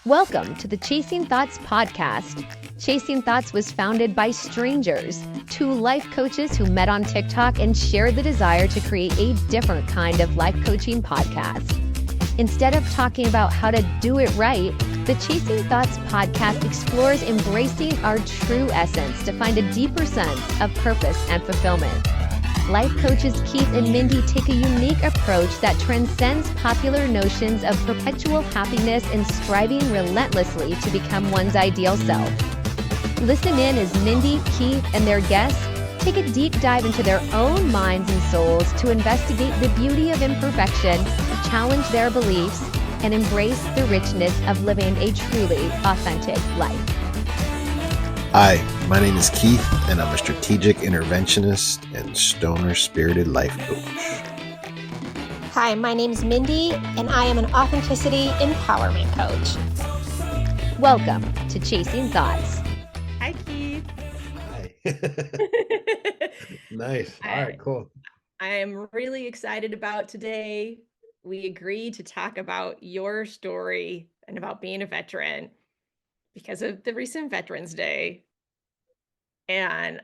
Welcome to the Chasing Thoughts podcast. Chasing Thoughts was founded by strangers, two life coaches who met on TikTok and shared the desire to create a different kind of life coaching podcast. Instead of talking about how to do it right, the Chasing Thoughts podcast explores embracing our true essence to find a deeper sense of purpose and fulfillment. Life coaches Keith and Mindy take a unique approach that transcends popular notions of perpetual happiness and striving relentlessly to become one's ideal self. Listen in as Mindy, Keith, and their guests take a deep dive into their own minds and souls to investigate the beauty of imperfection, challenge their beliefs, and embrace the richness of living a truly authentic life. Hi, my name is Keith, and I'm a strategic interventionist and stoner-spirited life coach. Hi, my name is Mindy, and I am an authenticity empowerment coach. Welcome to Chasing Thoughts. Hi, Keith. Hi. Nice. All right, cool. I am really excited about today. We agreed to talk about your story and about being a veteran because of the recent Veterans Day. And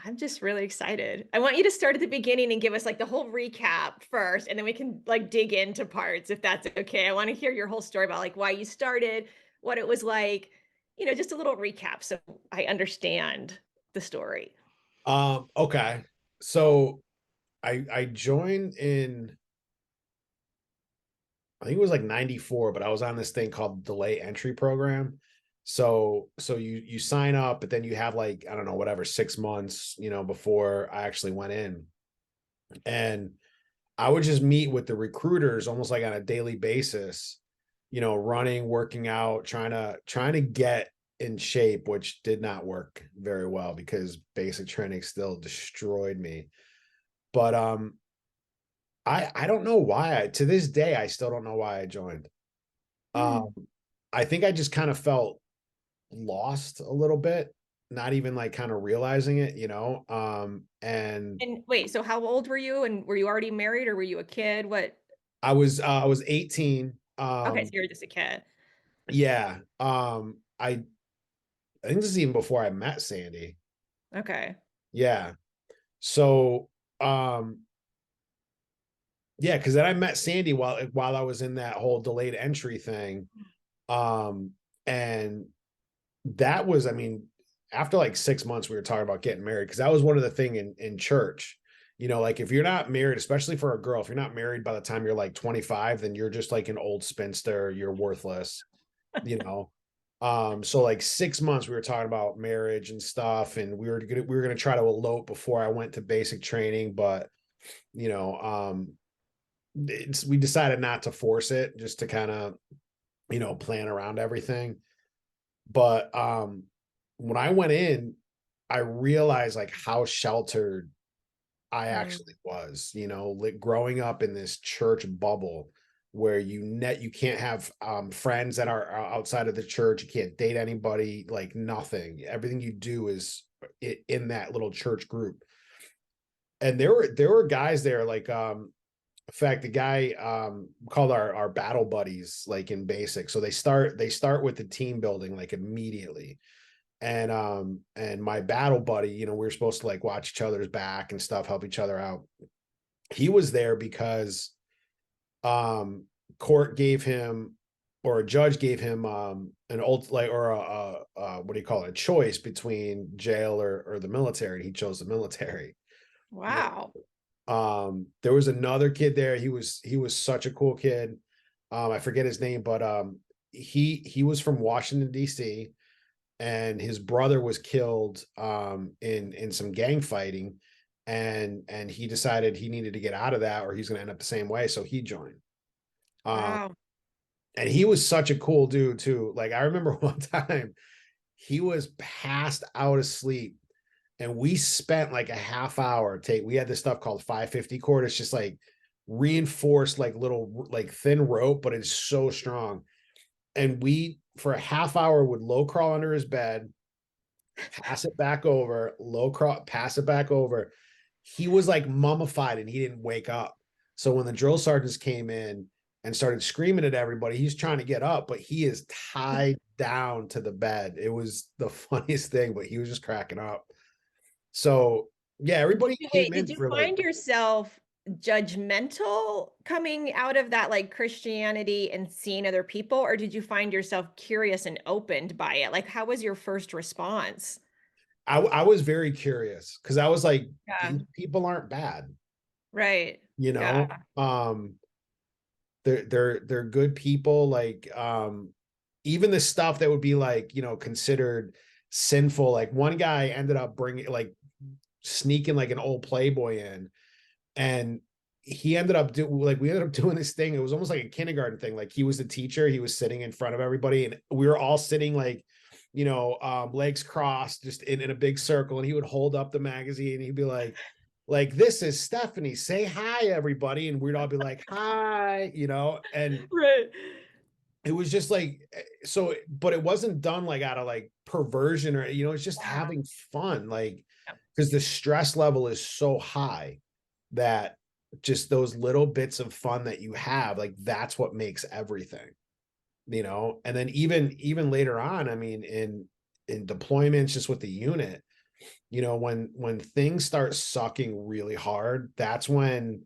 I'm just really excited. I want you to start at the beginning and give us like the whole recap first, and then we can like dig into parts if that's okay. I want to hear your whole story about like why you started, what it was like, just a little recap so I understand the story. Okay. So I joined in, I think it was like 94, but I was on this thing called delay entry program. So you sign up, but then you have like, I don't know, whatever, 6 months, before I actually went in. And I would just meet with the recruiters almost like on a daily basis, running, working out, trying to get in shape, which did not work very well because basic training still destroyed me. But I don't know why. To this day, I still don't know why I joined. I think I just kind of felt lost a little bit, not even like kind of realizing it, and wait, so how old were you, and were you already married or were you a kid? What? I was 18. Okay, so you're just a kid. Yeah. I think this is even before I met Sandy. Okay. Yeah. So yeah, because then I met Sandy while I was in that whole delayed entry thing. And that was, after like 6 months, we were talking about getting married, because that was one of the thing in church, like if you're not married, especially for a girl, if you're not married by the time you're like 25, then you're just like an old spinster, you're worthless, so like 6 months we were talking about marriage and stuff, and we were gonna try to elope before I went to basic training, but we decided not to force it, just to kind of plan around everything. But when I went in, I realized like how sheltered I actually was, like growing up in this church bubble where you can't have friends that are outside of the church. You can't date anybody, like nothing. Everything you do is in that little church group. And there were guys there, like in fact, the guy called our battle buddies, like in basic. So they start with the team building like immediately. And my battle buddy, we were supposed to like watch each other's back and stuff, help each other out. He was there because court gave him, or a judge gave him an old, like, or what do you call it, a choice between jail or the military. He chose the military. Wow. There was another kid there. He was such a cool kid. I forget his name, but he was from Washington, D.C., and his brother was killed in some gang fighting, and he decided he needed to get out of that or he's going to end up the same way, so he joined. Wow. And he was such a cool dude too. Like I remember one time he was passed out asleep, and we spent like a half hour we had this stuff called 550 cord. It's just like reinforced, like little, like thin rope, but it's so strong. And we, for a half hour, would low crawl under his bed, pass it back over, low crawl, pass it back over. He was like mummified and he didn't wake up. So when the drill sergeants came in, and started screaming at everybody. He's trying to get up, but he is tied down to the bed. It was the funniest thing, but he was just cracking up. So yeah, everybody came in Did you for like, find yourself judgmental coming out of that like Christianity and seeing other people, or did you find yourself curious and opened by it? Like, how was your first response? I was very curious because I was like, Yeah, these people aren't bad, right. you Yeah. know. They're good people. Like even the stuff that would be like, you know, considered sinful. Like one guy ended up bringing like sneaking like an old Playboy in, and he ended up we ended up doing this thing. It was almost like a kindergarten thing. Like he was the teacher, he was sitting in front of everybody, and we were all sitting like, you know, legs crossed, just in a big circle, and he would hold up the magazine and he'd be like, this is Stephanie, say hi everybody, and we'd all be like, hi, you know. And Right. it was just like, so, but it wasn't done like out of like perversion or, you know, it's just Yeah. having fun, like, Yep. because the stress level is so high that just those little bits of fun that you have, like that's what makes everything, you know. And then even later on, I mean, in deployments, just with the unit, you know, when things start sucking really hard, that's when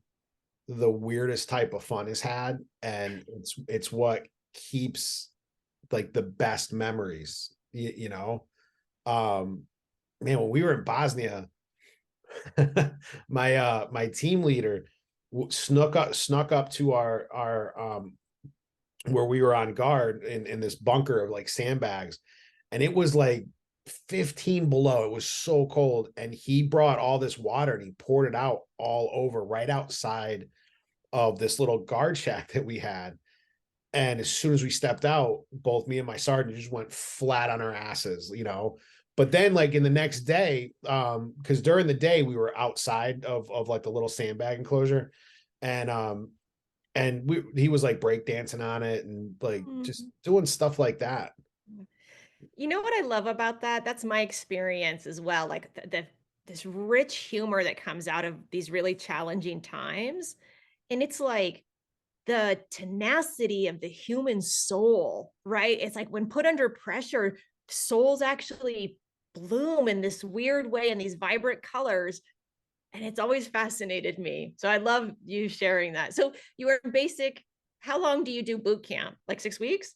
the weirdest type of fun is had, and it's what keeps like the best memories, you know. Man, when we were in Bosnia, my team leader snuck up to our where we were on guard in this bunker of like sandbags, and it was like 15 below. It was so cold, and he brought all this water and he poured it out all over right outside of this little guard shack that we had. And as soon as we stepped out, both me and my sergeant just went flat on our asses, you know. But then like in the next day, because during the day we were outside of like the little sandbag enclosure, and he was like breakdancing on it and like just Mhm. doing stuff like that. You know what I love about that? That's my experience as well. Like this rich humor that comes out of these really challenging times. And it's like the tenacity of the human soul, right? It's like when put under pressure, souls actually bloom in this weird way in these vibrant colors. And it's always fascinated me. So I love you sharing that. So you were in basic, how long do you do boot camp? Like 6 weeks?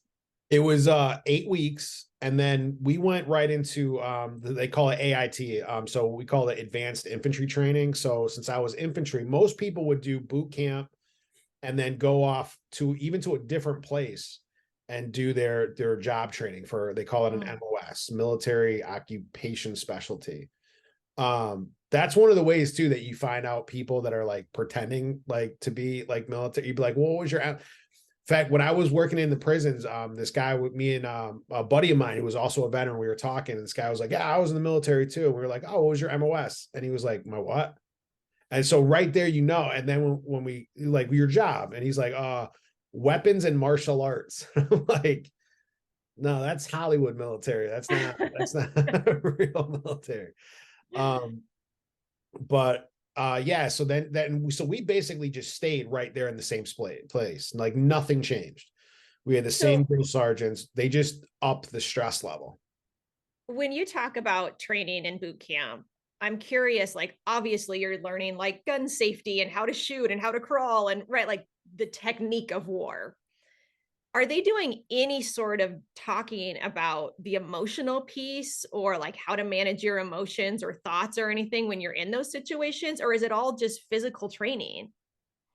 It was 8 weeks, and then we went right into they call it AIT. So we call it advanced infantry training. So since I was infantry, most people would do boot camp and then go off to even to a different place and do their job training for, they call it an MOS, military occupation specialty. That's one of the ways too that you find out people that are like pretending like to be like military. You'd be like, well, what was your in fact, when I was working in the prisons, this guy with me and a buddy of mine who was also a veteran, we were talking, and this guy was like, yeah, I was in the military too. And we were like, oh, what was your MOS? And he was like, my what? And so right there, you know. And then when we like your job, and he's like, weapons and martial arts. I'm like, no, that's Hollywood military. That's not real military. But yeah, so so we basically just stayed right there in the same place. Like nothing changed. We had the same So drill sergeants. They just upped the stress level. when you talk about training in boot camp, I'm curious, like obviously you're learning like gun safety and how to shoot and how to crawl and right, like the technique of war. Are they doing any sort of talking about the emotional piece or like how to manage your emotions or thoughts or anything when you're in those situations? Or is it all just physical training?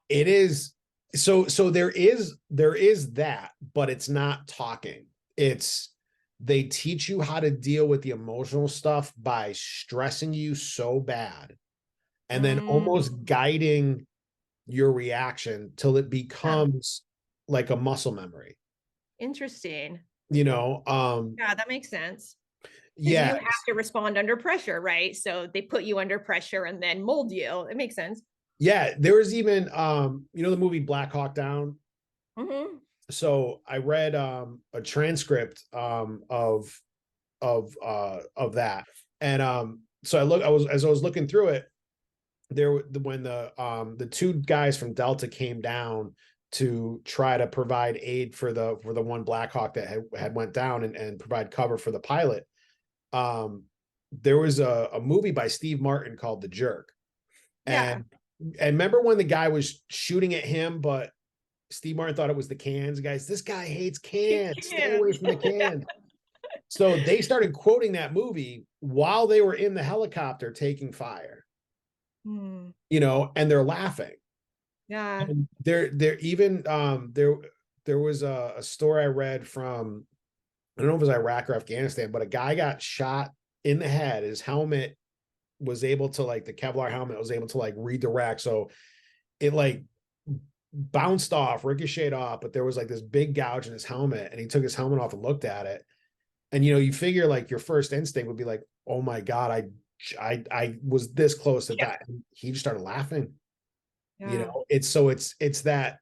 It is, so there is that, but it's not talking. It's, they teach you how to deal with the emotional stuff by stressing you so bad and then Mm, almost guiding your reaction till it yeah, becomes like a muscle memory, interesting. you know. Yeah, that makes sense. Because you Yeah, have to respond under pressure, right? So they put you under pressure and then mold you. It makes sense. yeah, there was even you know the movie Black Hawk Down. Hmm. So I read a transcript of that, and so I was, as I was looking through it, there when the two guys from Delta came down to try to provide aid for the one Black Hawk that had went down and provide cover for the pilot. There was a movie by Steve Martin called The Jerk. Yeah. And remember when the guy was shooting at him, but Steve Martin thought it was the cans? Guys, this guy hates cans. Stay away from the cans. So they started quoting that movie while they were in the helicopter taking fire, Hmm. you know, and they're laughing. Yeah. And they're even there was a story I read from, I don't know if it was Iraq or Afghanistan, but a guy got shot in the head. His helmet was able to, like, the Kevlar helmet was able to like redirect. So it like bounced off, ricocheted off, but there was like this big gouge in his helmet, and he took his helmet off and looked at it. And, you know, you figure like your first instinct would be like, oh my God, I was this close to that. And he just started laughing. Yeah. You know, it's that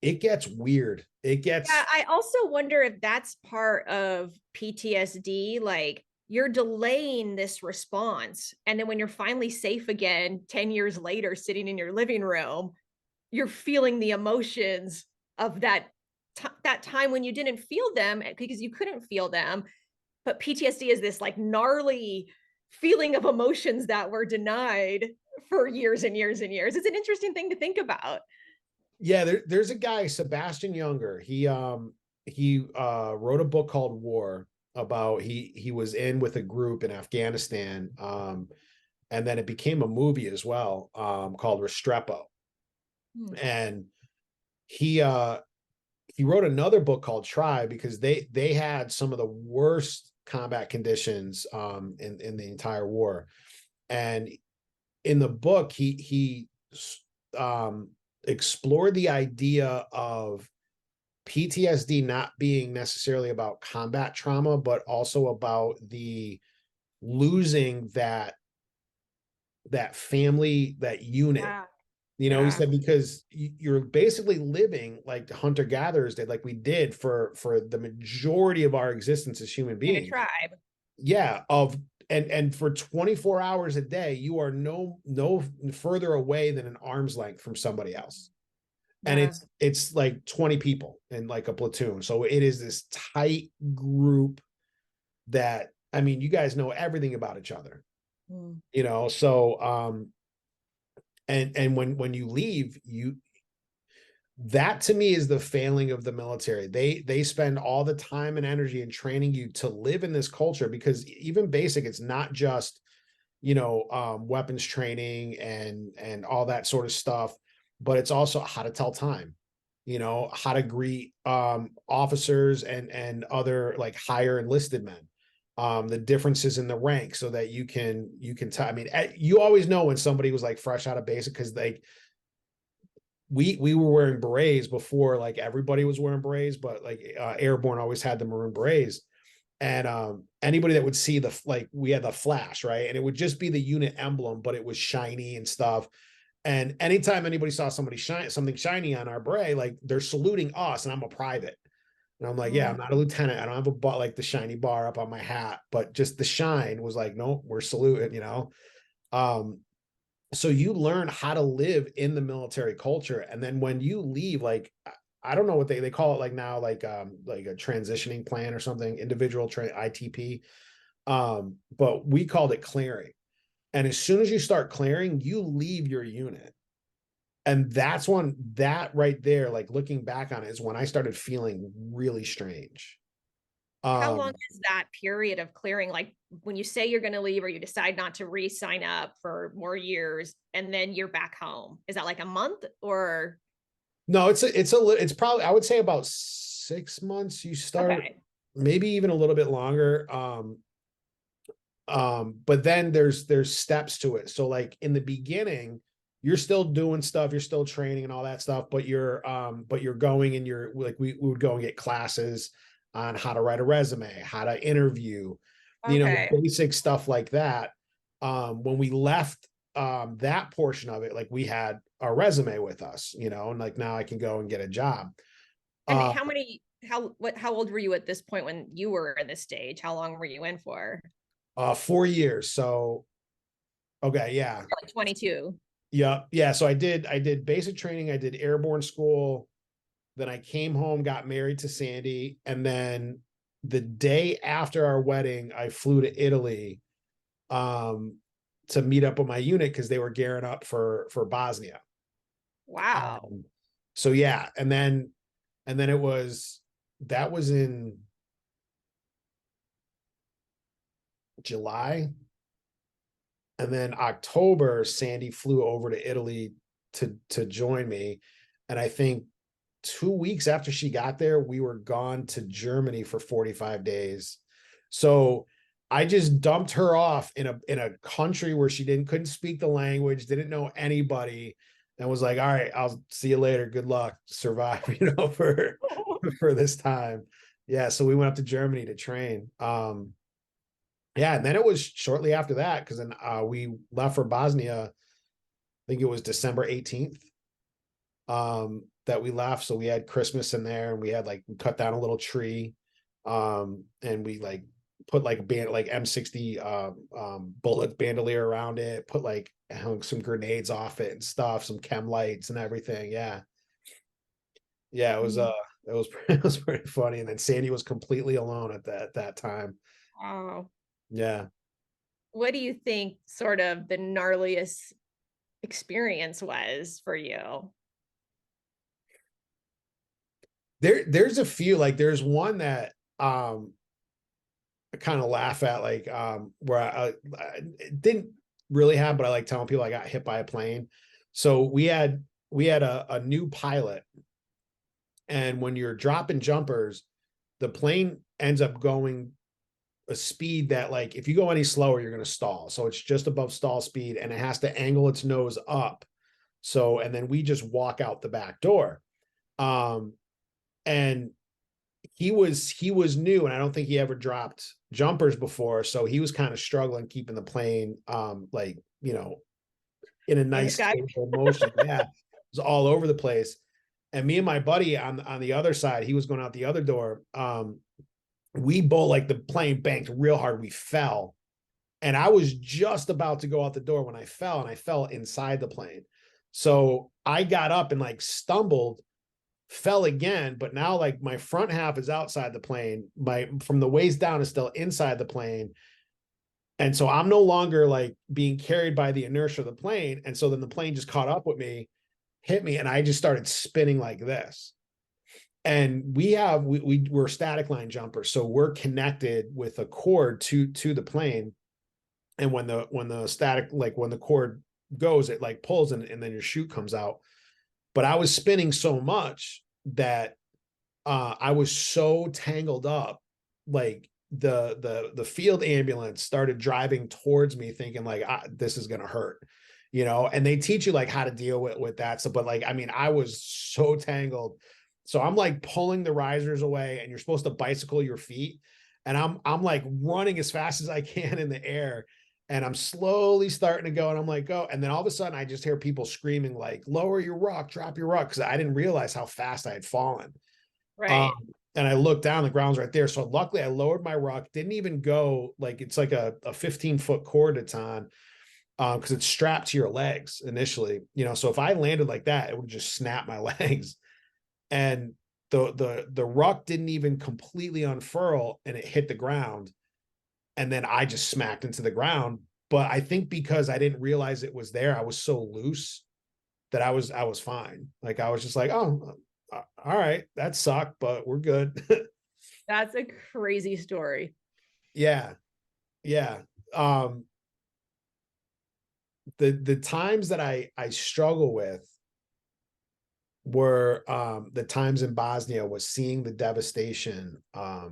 it gets weird. It gets, Yeah, I also wonder if that's part of PTSD. Like, you're delaying this response. And then when you're finally safe again, 10 years later, sitting in your living room, you're feeling the emotions of that time when you didn't feel them because you couldn't feel them. But PTSD is this like gnarly feeling of emotions that were denied for years and years and years. It's an interesting thing to think about. yeah, there's a guy, Sebastian Younger. He wrote a book called War, about he was in with a group in Afghanistan. And then it became a movie as well, called Restrepo. And he wrote another book called Try, because they had some of the worst combat conditions in the entire war. And in the book, he explored the idea of PTSD not being necessarily about combat trauma, but also about the losing that family, that unit. Yeah. You know, he Yeah. said, because you're basically living like hunter gatherers did, like we did for the majority of our existence as human In a beings. tribe. Yeah, and for 24 hours a day, you are no further away than an arm's length from somebody else. And Yeah. it's like 20 people in like a platoon. So it is this tight group that, I mean, you guys know everything about each other. You know, so and when you leave, that to me is the failing of the military. They spend all the time and energy in training you to live in this culture, because even basic, it's not just, you know, weapons training and all that sort of stuff, but it's also how to tell time, you know, how to greet officers and other like higher enlisted men, the differences in the rank, so that you can tell. I mean, you always know when somebody was like fresh out of basic, because like we were wearing berets before like everybody was wearing berets, but like airborne always had the maroon berets. And anybody that would see like we had the flash, right? And it would just be the unit emblem, but it was shiny and stuff. And anytime anybody saw something shiny on our beret, like they're saluting us, and I'm a private. And I'm like, yeah, I'm not a lieutenant. I don't have like the shiny bar up on my hat, but just the shine was like, no, we're saluting, you know? So you learn how to live in the military culture. And then when you leave, like, I don't know what they call it like now, like a transitioning plan or something, individual ITP. But we called it clearing. And as soon as you start clearing, you leave your unit. And that's when that right there, like looking back on it, is when I started feeling really strange. How long is that period of clearing? Like when you say you're going to leave, or you decide not to re-sign up for more years, and then you're back home, is that like a month or? No, it's probably, I would say about 6 months. You start, maybe even a little bit longer. But then there's steps to it. So like in the beginning, you're still doing stuff, you're still training and all that stuff, but you're going and you're like, we would go and get classes on how to write a resume, how to interview, you know, basic stuff like that. When we left that portion of it, like we had our resume with us, you know, and like now I can go and get a job. And how old were you at this point when you were in this stage? How long were you in for? 4 years. So okay, yeah. Like 22. Yeah. So I did basic training. I did airborne school. Then I came home, got married to Sandy. And then the day after our wedding, I flew to Italy to meet up with my unit because they were gearing up for Bosnia. Wow. So yeah, and then that was in July. And then October, Sandy flew over to Italy to join me. And I think 2 weeks after she got there, we were gone to Germany for 45 days. So I just dumped her off in a country where she couldn't speak the language, didn't know anybody, and was like, all right, I'll see you later. Good luck, survive, for this time. Yeah. So we went up to Germany to train. Yeah, and then it was shortly after that, because then we left for Bosnia. I think it was December 18th that we left. So we had Christmas in there, and we cut down a little tree, and we put like M60 bullet bandolier around it, put hung some grenades off it and stuff, some chem lights and everything. Yeah, it was it was pretty funny. And then Sandy was completely alone at that time. Wow. Yeah. What do you think sort of the gnarliest experience was for you? There's a few, there's one that I kind of laugh at, where I didn't really happen, but I like telling people I got hit by a plane. So we had a new pilot, and when you're dropping jumpers, the plane ends up going a speed that, if you go any slower, you're going to stall. So it's just above stall speed, and it has to angle its nose up. So, and then we just walk out the back door. And he was new, and I don't think he ever dropped jumpers before. So he was kind of struggling keeping the plane, in a nice stable motion. Yeah. It was all over the place. And me and my buddy on the other side, he was going out the other door. We both, the plane banked real hard. We fell, and I was just about to go out the door when I fell, and I fell inside the plane. So I got up and stumbled, fell again, but now my front half is outside the plane. From the waist down is still inside the plane. And so I'm no longer being carried by the inertia of the plane. And so then the plane just caught up with me, hit me, and I just started spinning like this. And we're static line jumpers, so we're connected with a cord to the plane. And when the static, when the cord goes, it pulls, and then your chute comes out. But I was spinning so much that I was so tangled up, the field ambulance started driving towards me, thinking this is gonna hurt, and they teach you how to deal with that stuff. But I was so tangled. So I'm pulling the risers away, and you're supposed to bicycle your feet. And I'm running as fast as I can in the air, and I'm slowly starting to go, and I'm go. And then all of a sudden I just hear people screaming lower your ruck, drop your ruck. Cause I didn't realize how fast I had fallen. Right. And I looked down, the ground's right there. So luckily I lowered my ruck, didn't even go, it's a 15-foot cord it's on, cause it's strapped to your legs initially, so if I landed like that, it would just snap my legs. And the ruck didn't even completely unfurl, and it hit the ground. And then I just smacked into the ground. But I think because I didn't realize it was there, I was so loose that I was fine. I was just oh, all right, that sucked, but we're good. That's a crazy story. Yeah. The times that I struggle with were the times in Bosnia, was seeing the devastation. I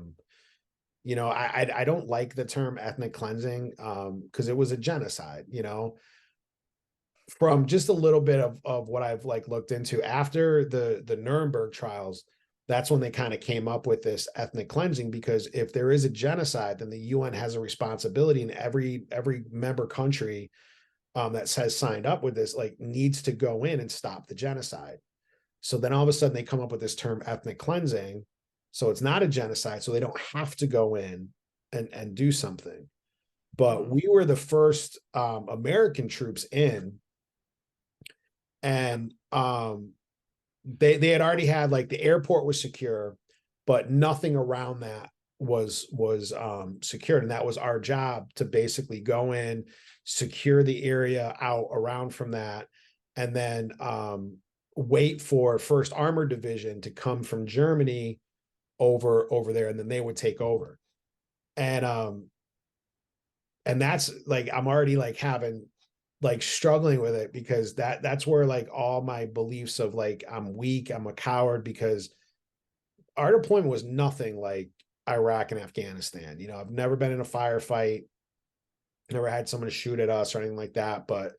don't like the term ethnic cleansing, because it was a genocide, from just a little bit of what I've looked into after the Nuremberg trials. That's when they kind of came up with this ethnic cleansing, because if there is a genocide, then the UN has a responsibility, and every member country that has signed up with this needs to go in and stop the genocide. So then all of a sudden they come up with this term ethnic cleansing. So it's not a genocide, so they don't have to go in and do something. But we were the first American troops in, And they had already had, like, the airport was secure, but nothing around that was secured. And that was our job, to basically go in, secure the area out around from that, and then wait for First Armored Division to come from Germany over there, and then they would take over. And that's like, I'm already like having, like, struggling with it, because that's where, like, all my beliefs of, like, I'm weak, I'm a coward, because our deployment was nothing like Iraq and Afghanistan. You know, I've never been in a firefight, never had someone shoot at us or anything like that, but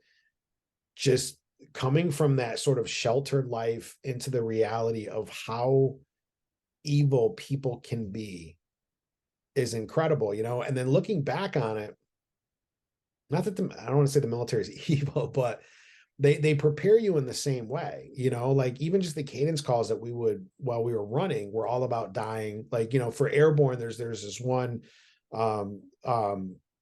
just coming from that sort of sheltered life into the reality of how evil people can be is incredible, you know. And then looking back on it, not that I don't want to say the military is evil, but they prepare you in the same way, you know. Like, even just the cadence calls that we would, while we were running, were all about dying. Like, you know, for airborne, there's this one, um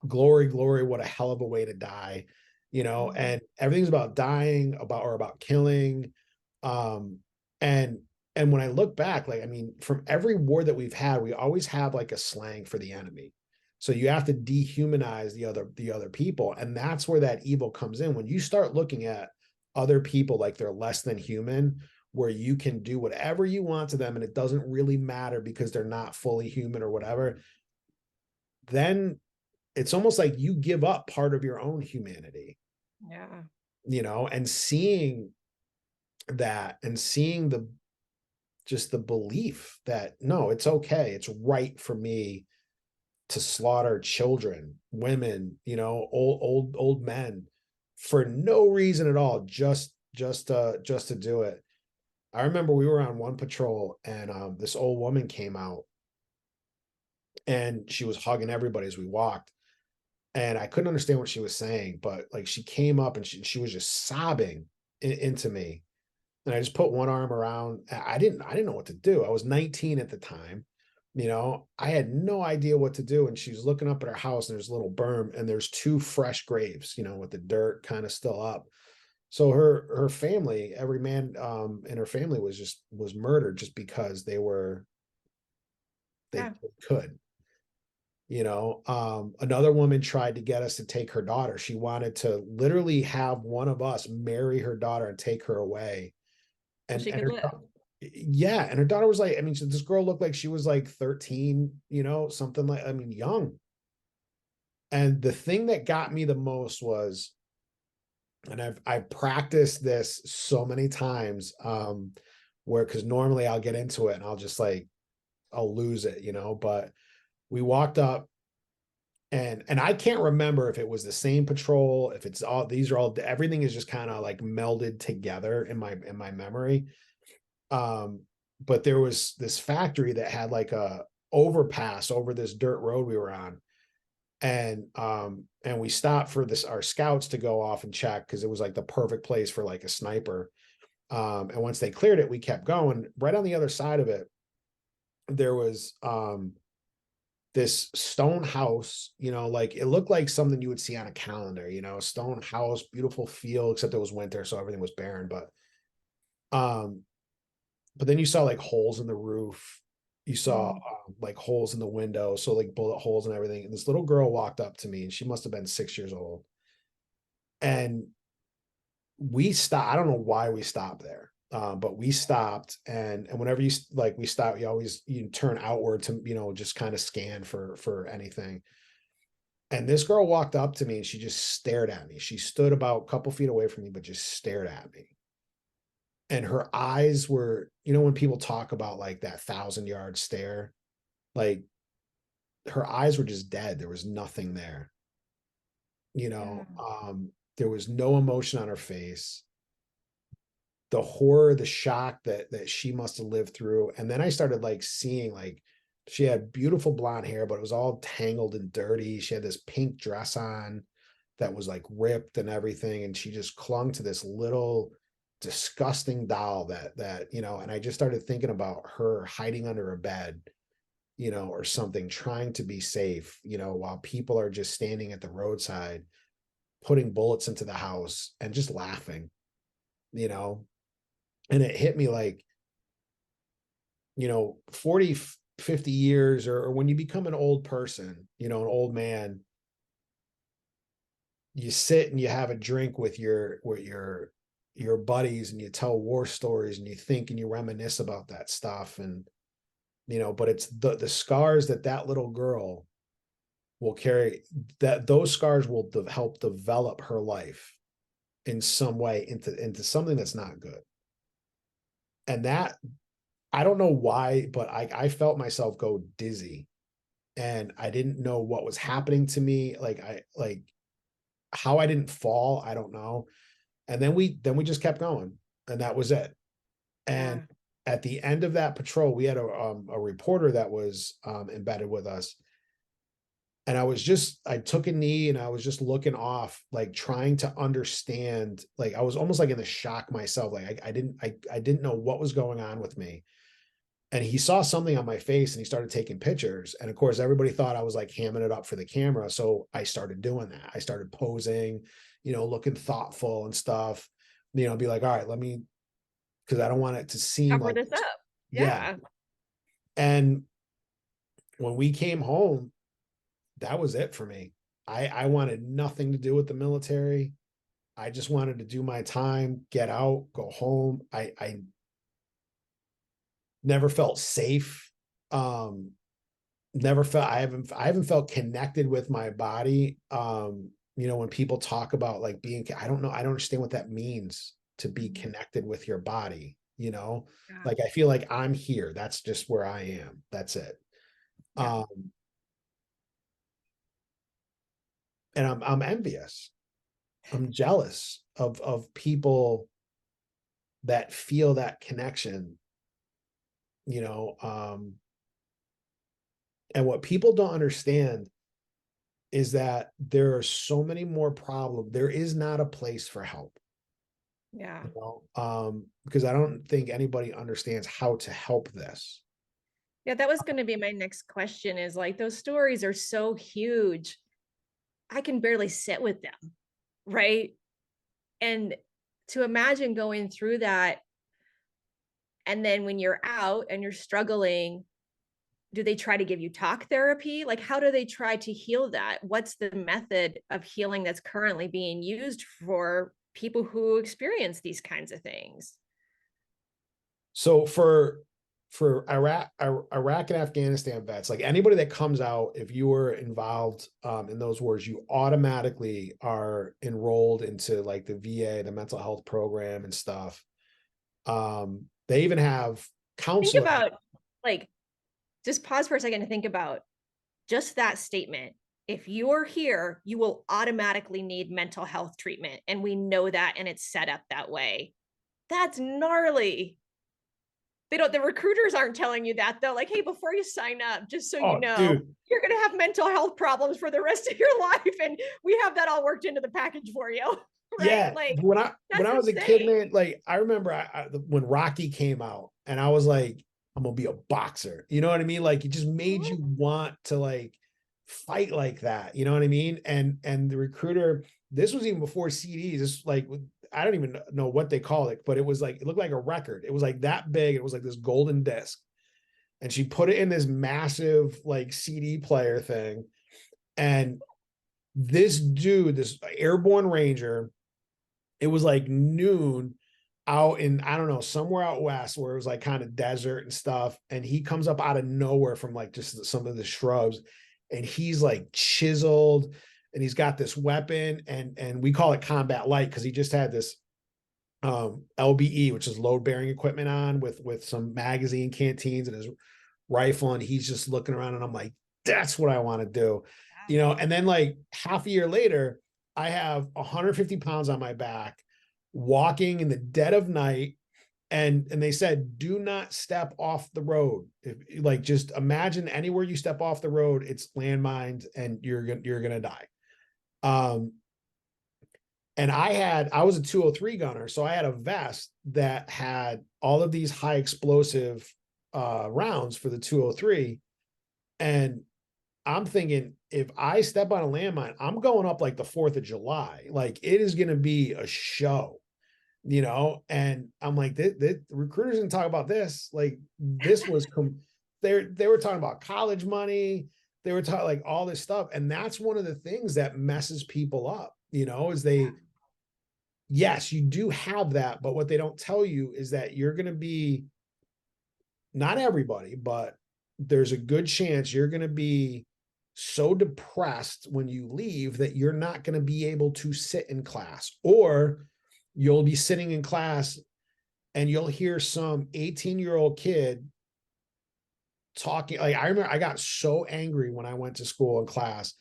glory, glory, what a hell of a way to die, you know. And everything's about dying, about killing. Um and and when I look back, like, I mean, from every war that we've had, we always have, like, a slang for the enemy. So you have to dehumanize the other people. And that's where that evil comes in. When you start looking at other people like they're less than human, where you can do whatever you want to them and it doesn't really matter because they're not fully human or whatever, then it's almost like you give up part of your own humanity. Yeah. You know, and seeing that, and seeing the belief that, no, it's okay, it's right for me to slaughter children, women, you know, old men, for no reason at all, just to do it. I remember we were on one patrol, and this old woman came out, and she was hugging everybody as we walked, and I couldn't understand what she was saying, but, like, she came up and she was just sobbing into me, and I just put one arm around. I didn't know what to do. I was 19 at the time. You know, I had no idea what to do. And she's looking up at her house, and there's a little berm, and there's two fresh graves, you know, with the dirt kind of still up. So her family, every man in her family was murdered just because they Yeah. could. You know, another woman tried to get us to take her daughter. She wanted to literally have one of us marry her daughter and take her away. So And she and could her live. yeah, and her daughter was like, I mean, this girl looked like she was like 13, you know, something like, I mean, young. And the thing that got me the most was, and I've practiced this so many times, where, because normally I'll get into it and I'll just, like, I'll lose it, you know. But we walked up, and I can't remember if it was the same patrol, if it's all, these are all, everything is just kind of like melded together in my memory. But there was this factory that had, like, a overpass over this dirt road we were on. And we stopped for our scouts to go off and check, because it was like the perfect place for, like, a sniper. And once they cleared it, we kept going. Right on the other side of it, there was this stone house, you know, like, it looked like something you would see on a calendar, you know, a stone house, beautiful field, except it was winter, so everything was barren. Um, but then you saw, like, holes in the roof. You saw like, holes in the window, so, like, bullet holes and everything. And this little girl walked up to me, and she must have been 6 years old. And we stopped. I don't know why we stopped there, but we stopped. And whenever we stop, you turn outward to, you know, just kind of scan for anything. And this girl walked up to me, and she just stared at me. She stood about a couple feet away from me, but just stared at me. And her eyes were, you know, when people talk about, like, that 1,000-yard stare, like, her eyes were just dead. There was nothing there, you know. There was no emotion on her face. The horror, the shock that she must have lived through. And then I started, like, seeing, like, she had beautiful blonde hair, but it was all tangled and dirty. She had this pink dress on that was, like, ripped and everything, and she just clung to this little disgusting doll that, you know. And I just started thinking about her hiding under a bed, you know, or something, trying to be safe, you know, while people are just standing at the roadside, putting bullets into the house and just laughing. you know, and it hit me like, 40, 50 years, or when you become an old person, an old man, you sit and you have a drink with your buddies and you tell war stories and you think and you reminisce about that stuff. And, but it's the scars that little girl will carry, that those scars will help develop her life in some way into something that's not good. And that, I don't know why, but I felt myself go dizzy, and I didn't know what was happening to me. Like how I didn't fall, I don't know. And then we just kept going, and that was it. And at the end of that patrol, we had a reporter that was embedded with us. And I took a knee and I was just looking off, like trying to understand. Like I was almost like in the shock myself. Like I didn't know what was going on with me. And he saw something on my face and he started taking pictures. And of course, everybody thought I was like hamming it up for the camera. So I started doing that. I started posing, looking thoughtful and stuff, be like, all right, because I don't want it to seem Cover like this up. Yeah. And when we came home, that was it for me. I wanted nothing to do with the military. I just wanted to do my time, get out, go home. I never felt safe. Never felt, I haven't felt connected with my body. When people talk about like being, I don't understand what that means, to be connected with your body, like I feel like I'm here. That's just where I am. That's it. And I'm envious. I'm jealous of people that feel that connection, and what people don't understand is that there are so many more problems. There is not a place for help. Because I don't think anybody understands how to help this. Yeah, that was going to be my next question, is like, those stories are so huge. I can barely sit with them, right? And to imagine going through that, and then when you're out and you're struggling, do they try to give you talk therapy? Like, how do they try to heal that? What's the method of healing that's currently being used for people who experience these kinds of things? So for Iraq and Afghanistan vets, like anybody that comes out, if you were involved in those wars, you automatically are enrolled into like the VA, the mental health program and stuff. They even have counseling. Think about, like, just pause for a second to think about just that statement. If you're here, you will automatically need mental health treatment. And we know that, and it's set up that way. That's gnarly. The recruiters aren't telling you that though. Like, hey, before you sign up, just so you know, dude, you're going to have mental health problems for the rest of your life. And we have that all worked into the package for you. Right? Yeah. Like, when I was a kid, man, like I remember when Rocky came out and I was like, I'm going to be a boxer. You know what I mean? Like it just made you want to like fight like that. You know what I mean? And the recruiter, this was even before CDs. This like, I don't even know what they call it, but it was like, it looked like a record. It was like that big. It was like this golden disc. And she put it in this massive like CD player thing. And this dude, this airborne ranger, it was like noon out in, I don't know, somewhere out west where it was like kind of desert and stuff. And he comes up out of nowhere from like just some of the shrubs, and he's like chiseled, and he's got this weapon, and we call it combat light because he just had this LBE, which is load bearing equipment on with some magazine canteens and his rifle. And he's just looking around, and I'm like, that's what I want to do, and then like half a year later, I have 150 pounds on my back, walking in the dead of night. And they said, do not step off the road. If, like, just imagine anywhere you step off the road, it's landmines and you're going to die. And I was a 203 gunner. So I had a vest that had all of these high explosive rounds for the 203. And I'm thinking, if I step on a landmine, I'm going up like the 4th of July. Like it is going to be a show. you know, and I'm like, the recruiters didn't talk about this. Like this was, they were talking about college money. They were talking like all this stuff. And that's one of the things that messes people up, you know, is yes, you do have that, but what they don't tell you is that you're going to be, not everybody, but there's a good chance you're going to be so depressed when you leave that you're not going to be able to sit in class, or you'll be sitting in class and you'll hear some 18-year-old kid talking. Like I remember I got so angry when I went to school in class.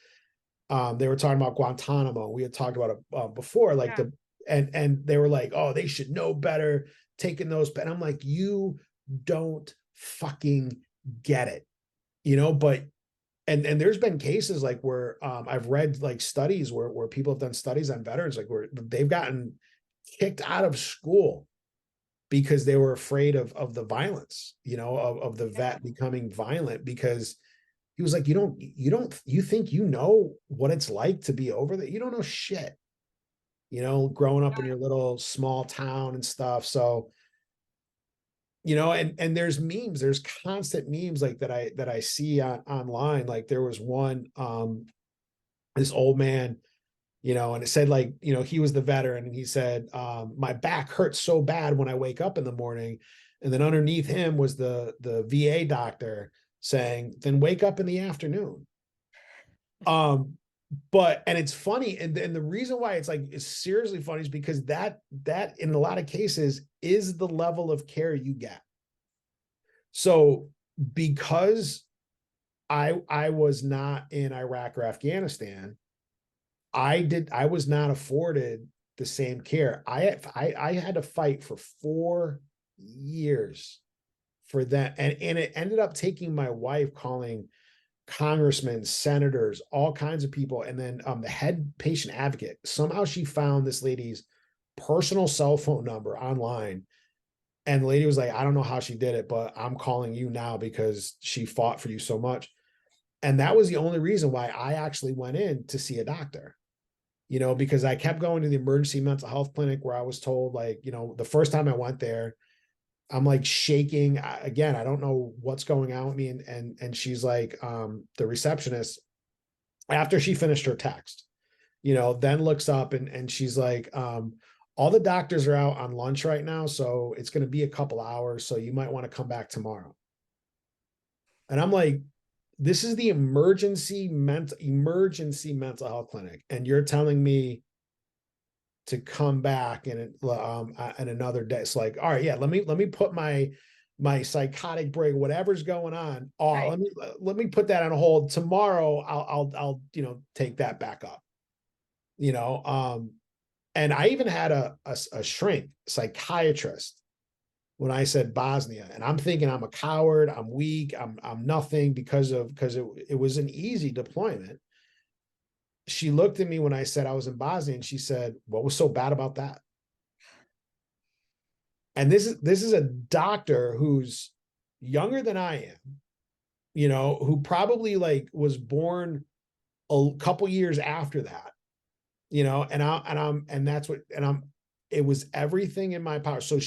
They were talking about Guantanamo. We had talked about it before, like and they were like, oh, they should know better taking those. And I'm like, you don't fucking get it, you know, but and there's been cases like where I've read like studies where people have done studies on veterans, like where they've gotten kicked out of school because they were afraid of the violence, you know, of the vet becoming violent, because he was like, you think you know what it's like to be over that? You don't know shit, you know, growing up in your little small town and stuff. So, you know, and there's memes, there's constant memes like that I see online. Like there was one, this old man, you know, and it said like, you know, he was the veteran and he said, my back hurts so bad when I wake up in the morning. And then underneath him was the VA doctor saying, then wake up in the afternoon. But, and it's funny. And the reason why it's seriously funny is because that in a lot of cases is the level of care you get. So because I was not in Iraq or Afghanistan, I was not afforded the same care. I had to fight for 4 years for that. And it ended up taking my wife calling congressmen, senators, all kinds of people. And then the head patient advocate, somehow she found this lady's personal cell phone number online. And the lady was like, I don't know how she did it, but I'm calling you now because she fought for you so much. And that was the only reason why I actually went in to see a doctor, you know, because I kept going to the emergency mental health clinic where I was told, like, you know, the first time I went there, I'm like shaking. Again, I don't know what's going on with me. And she's like, the receptionist, after she finished her text, you know, then looks up and she's like, all the doctors are out on lunch right now, so it's going to be a couple hours. So you might want to come back tomorrow. And I'm like, this is the emergency mental health clinic, and you're telling me to come back in another day. It's like, all right, yeah, let me put my psychotic break, whatever's going on. Oh, right. Let me put that on hold. Tomorrow, I'll you know, take that back up. You know, and I even had a shrink psychiatrist when I said Bosnia, and I'm thinking I'm a coward, I'm weak, I'm nothing because it was an easy deployment. She looked at me when I said I was in Bosnia and she said, what was so bad about that? And this is a doctor who's younger than I am, you know, who probably like was born a couple years after that, you know, it was everything in my power. So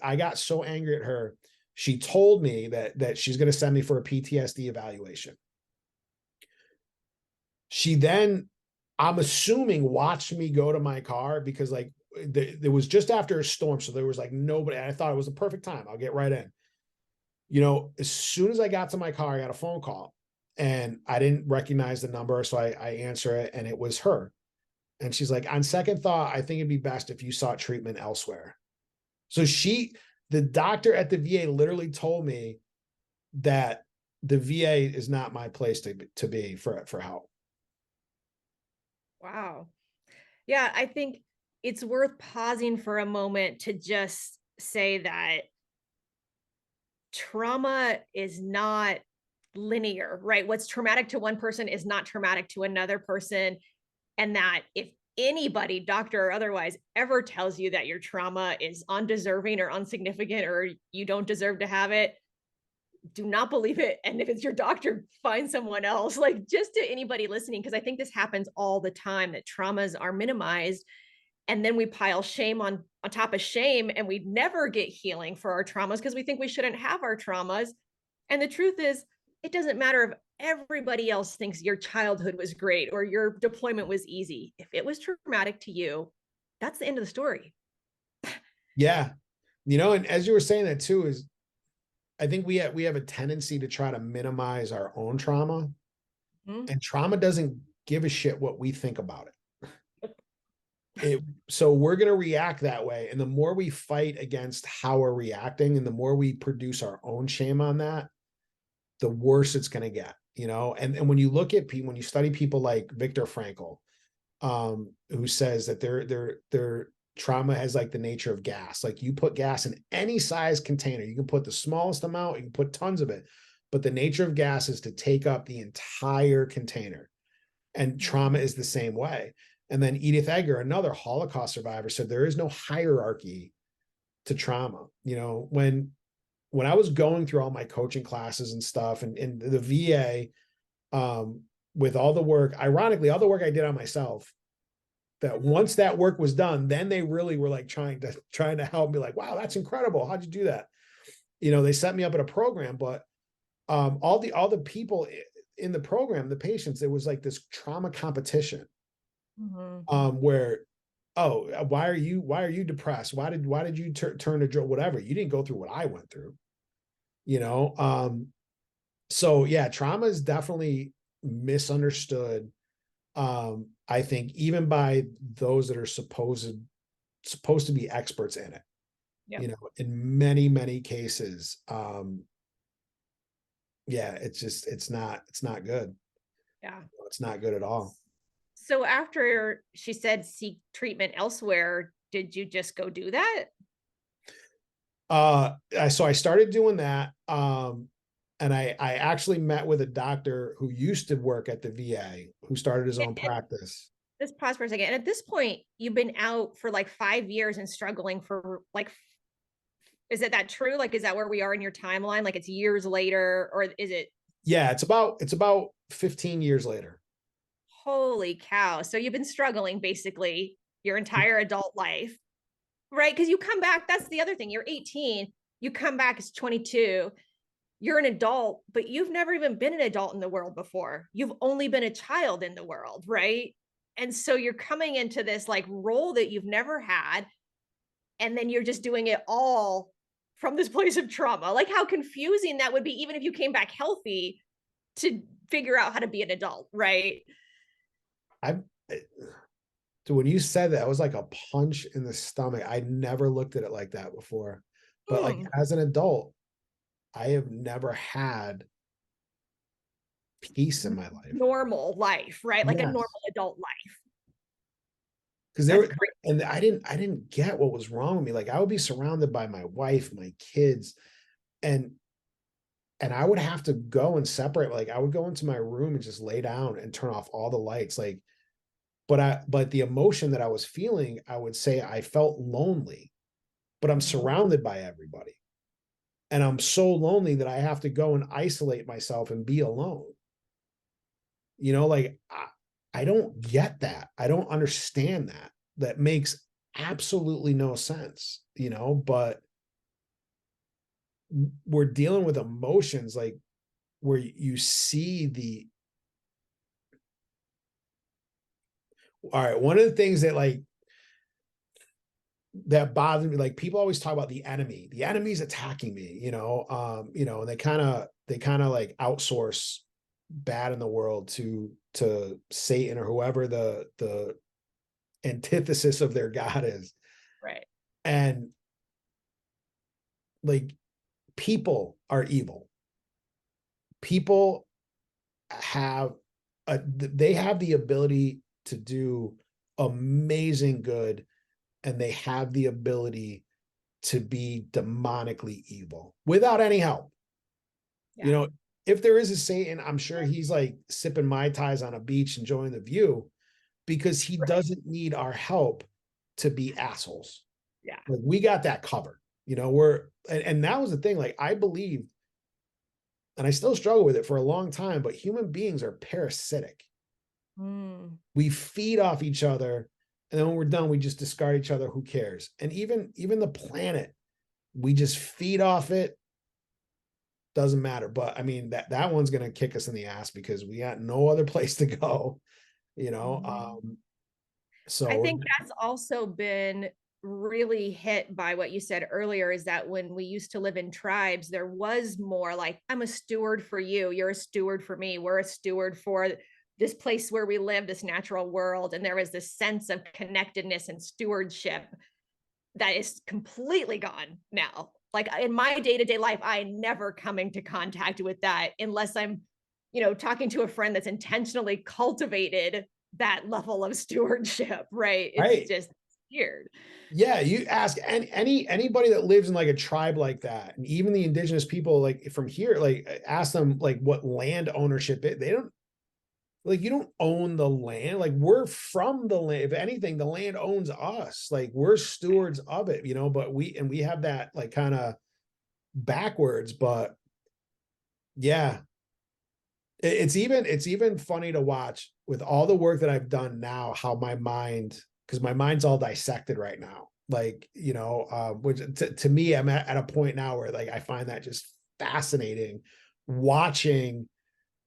I got so angry at her. She told me that she's going to send me for a PTSD evaluation. She then, I'm assuming, watched me go to my car because like there was just after a storm. So there was like nobody. I thought it was the perfect time. I'll get right in. You know, as soon as I got to my car, I got a phone call and I didn't recognize the number. So I answer it and it was her. And she's like, on second thought, I think it'd be best if you sought treatment elsewhere. So the doctor at the VA literally told me that the VA is not my place to be for help. Wow. Yeah, I think it's worth pausing for a moment to just say that trauma is not linear, right? What's traumatic to one person is not traumatic to another person. And that if anybody, doctor or otherwise, ever tells you that your trauma is undeserving or insignificant or you don't deserve to have it, do not believe it. And if it's your doctor, find someone else. Like, just to anybody listening, because I think this happens all the time, that traumas are minimized. And then we pile shame on top of shame, and we never get healing for our traumas because we think we shouldn't have our traumas. And the truth is, it doesn't matter if everybody else thinks your childhood was great or your deployment was easy. If it was traumatic to you, that's the end of the story. Yeah. And as you were saying that too, is I think we have a tendency to try to minimize our own trauma, and trauma doesn't give a shit what we think about it. So we're going to react that way. And the more we fight against how we're reacting and the more we produce our own shame on that, the worse it's going to get, and when you look at people, when you study people like Viktor Frankl, who says that their trauma has like the nature of gas. Like you put gas in any size container, you can put the smallest amount, you can put tons of it, but the nature of gas is to take up the entire container. And trauma is the same way. And then Edith Eger, another Holocaust survivor, said there is no hierarchy to trauma. When I was going through all my coaching classes and stuff, and the VA, with all the work, ironically, all the work I did on myself, that once that work was done, then they really were like trying to help me, like, wow, that's incredible. How'd you do that? They set me up at a program, but all the people in the program, the patients, it was like this trauma competition. Where, why are you depressed? Why did you turn to drug, whatever? You didn't go through what I went through, so yeah, trauma is definitely misunderstood. I think even by those that are supposed to be experts in it, in many, many cases. Yeah, it's not good. Yeah. It's not good at all. So after she said seek treatment elsewhere, did you just go do that? So I started doing that. And I actually met with a doctor who used to work at the VA, who started his own practice. Let's pause for a second. And at this point, you've been out for like 5 years and struggling for like, is it that true? Like, is that where we are in your timeline? Like it's years later, or is it? Yeah, it's about 15 years later. Holy cow. So you've been struggling basically your entire adult life, right? Because you come back, that's the other thing. You're 18, you come back as 22. You're an adult, but you've never even been an adult in the world before. You've only been a child in the world, right? And so you're coming into this like role that you've never had, and then you're just doing it all from this place of trauma. Like how confusing that would be, even if you came back healthy, to figure out how to be an adult, right? So when you said that, it was like a punch in the stomach. I never looked at it like that before. But like as an adult, I have never had peace in my life. Normal life, right? Like Yes. a normal adult life. Because there were, and I didn't get what was wrong with me. Like I would be surrounded by my wife, my kids, and I would have to go and separate. Like I would go into my room and just lay down and turn off all the lights. Like, but the emotion that I was feeling, I would say I felt lonely, but I'm surrounded by everybody. And I'm so lonely that I have to go and isolate myself and be alone. Like I don't get that. I don't understand that. That makes absolutely no sense, but we're dealing with emotions like where you see all right, one of the things that that bothers me, like people always talk about the enemy's attacking me, and they kind of like outsource bad in the world to Satan or whoever the antithesis of their God is. Right. And like people are evil. People they have the ability to do amazing good, and they have the ability to be demonically evil without any help. Yeah. If there is a Satan, I'm sure he's like sipping Mai Tais on a beach, enjoying the view, because he doesn't need our help to be assholes. Yeah. Like we got that covered, and that was the thing. Like I believe, and I still struggle with it for a long time, but human beings are parasitic. We feed off each other And then when we're done, we just discard each other. Who cares? And even the planet, we just feed off it. Doesn't matter. But I mean, that one's going to kick us in the ass because we got no other place to go, you know? So I think that's also been really hit by what you said earlier, is that when we used to live in tribes, there was more like, I'm a steward for you, you're a steward for me, we're a steward for this place where we live, this natural world. And there was this sense of connectedness and stewardship that is completely gone now. Like in my day-to-day life, I never come into contact with that unless I'm, talking to a friend that's intentionally cultivated that level of stewardship, right? It's just weird. Yeah, you ask anybody that lives in like a tribe like that, and even the indigenous people like from here, like ask them like what land ownership is. They don't, like, you don't own the land. Like, we're from the land. If anything, the land owns us. Like, we're stewards of it, but we have that like kind of backwards. But yeah, it's even funny to watch with all the work that I've done now, how my mind, because my mind's all dissected right now. Like, which to me, I'm at a point now where like I find that just fascinating, watching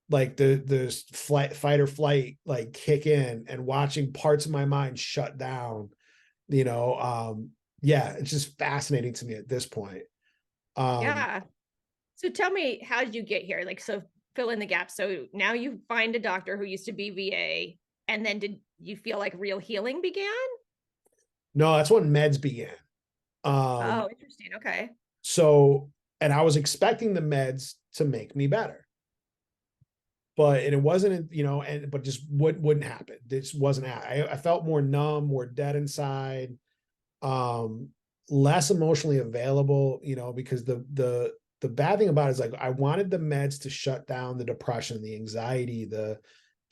like the fight or flight like kick in and watching parts of my mind shut down. Yeah, it's just fascinating to me at this point. Yeah. So tell me, how did you get here? Like, so fill in the gaps. So now you find a doctor who used to be VA, and then did you feel like real healing began? No, that's when meds began. Oh, interesting. Okay. So, and I was expecting the meds to make me better, but it wasn't, but just wouldn't happen. This wasn't, I felt more numb, more dead inside, less emotionally available, because the bad thing about it is like, I wanted the meds to shut down the depression, the anxiety, the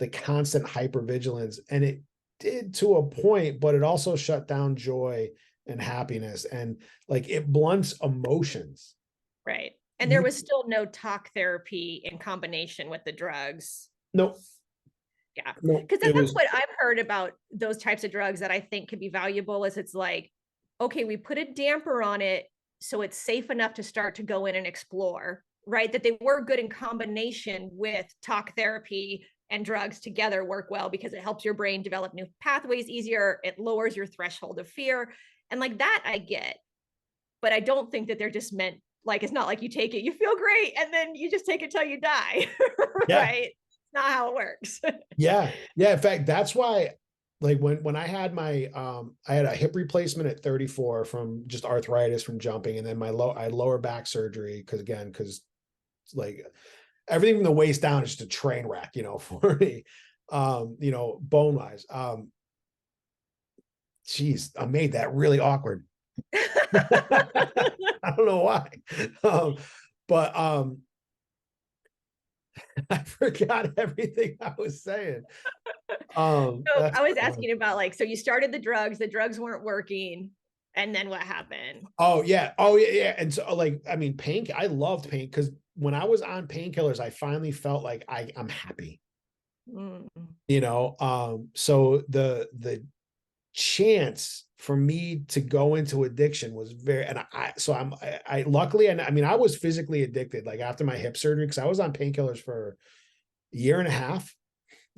constant hypervigilance. And it did to a point, but it also shut down joy and happiness. And like, it blunts emotions. Right. And there was still no talk therapy in combination with the drugs. Nope. Yeah. Nope. Because that's what I've heard about those types of drugs that I think could be valuable, is it's like, okay, we put a damper on it so it's safe enough to start to go in and explore, right? That they were good in combination with talk therapy, and drugs together work well because it helps your brain develop new pathways easier. It lowers your threshold of fear. And like that I get, but I don't think that they're just meant, like, it's not like you take it, you feel great, and then you just take it till you die. Yeah. Right? It's not how it works. Yeah. In fact, that's why, like when I had my, I had a hip replacement at 34 from just arthritis from jumping. And then I had lower back surgery. Cause like everything from the waist down is just a train wreck, for me, bone wise. Geez, I made that really awkward. I don't know why. But I forgot everything I was saying. So I was asking about like, so you started the drugs weren't working, and then what happened? Oh yeah. And so like, I mean, I loved pain, because when I was on painkillers, I finally felt like I'm happy. So the chance for me to go into addiction was very, and I luckily, and I mean, I was physically addicted, like after my hip surgery, because I was on painkillers for a year and a half,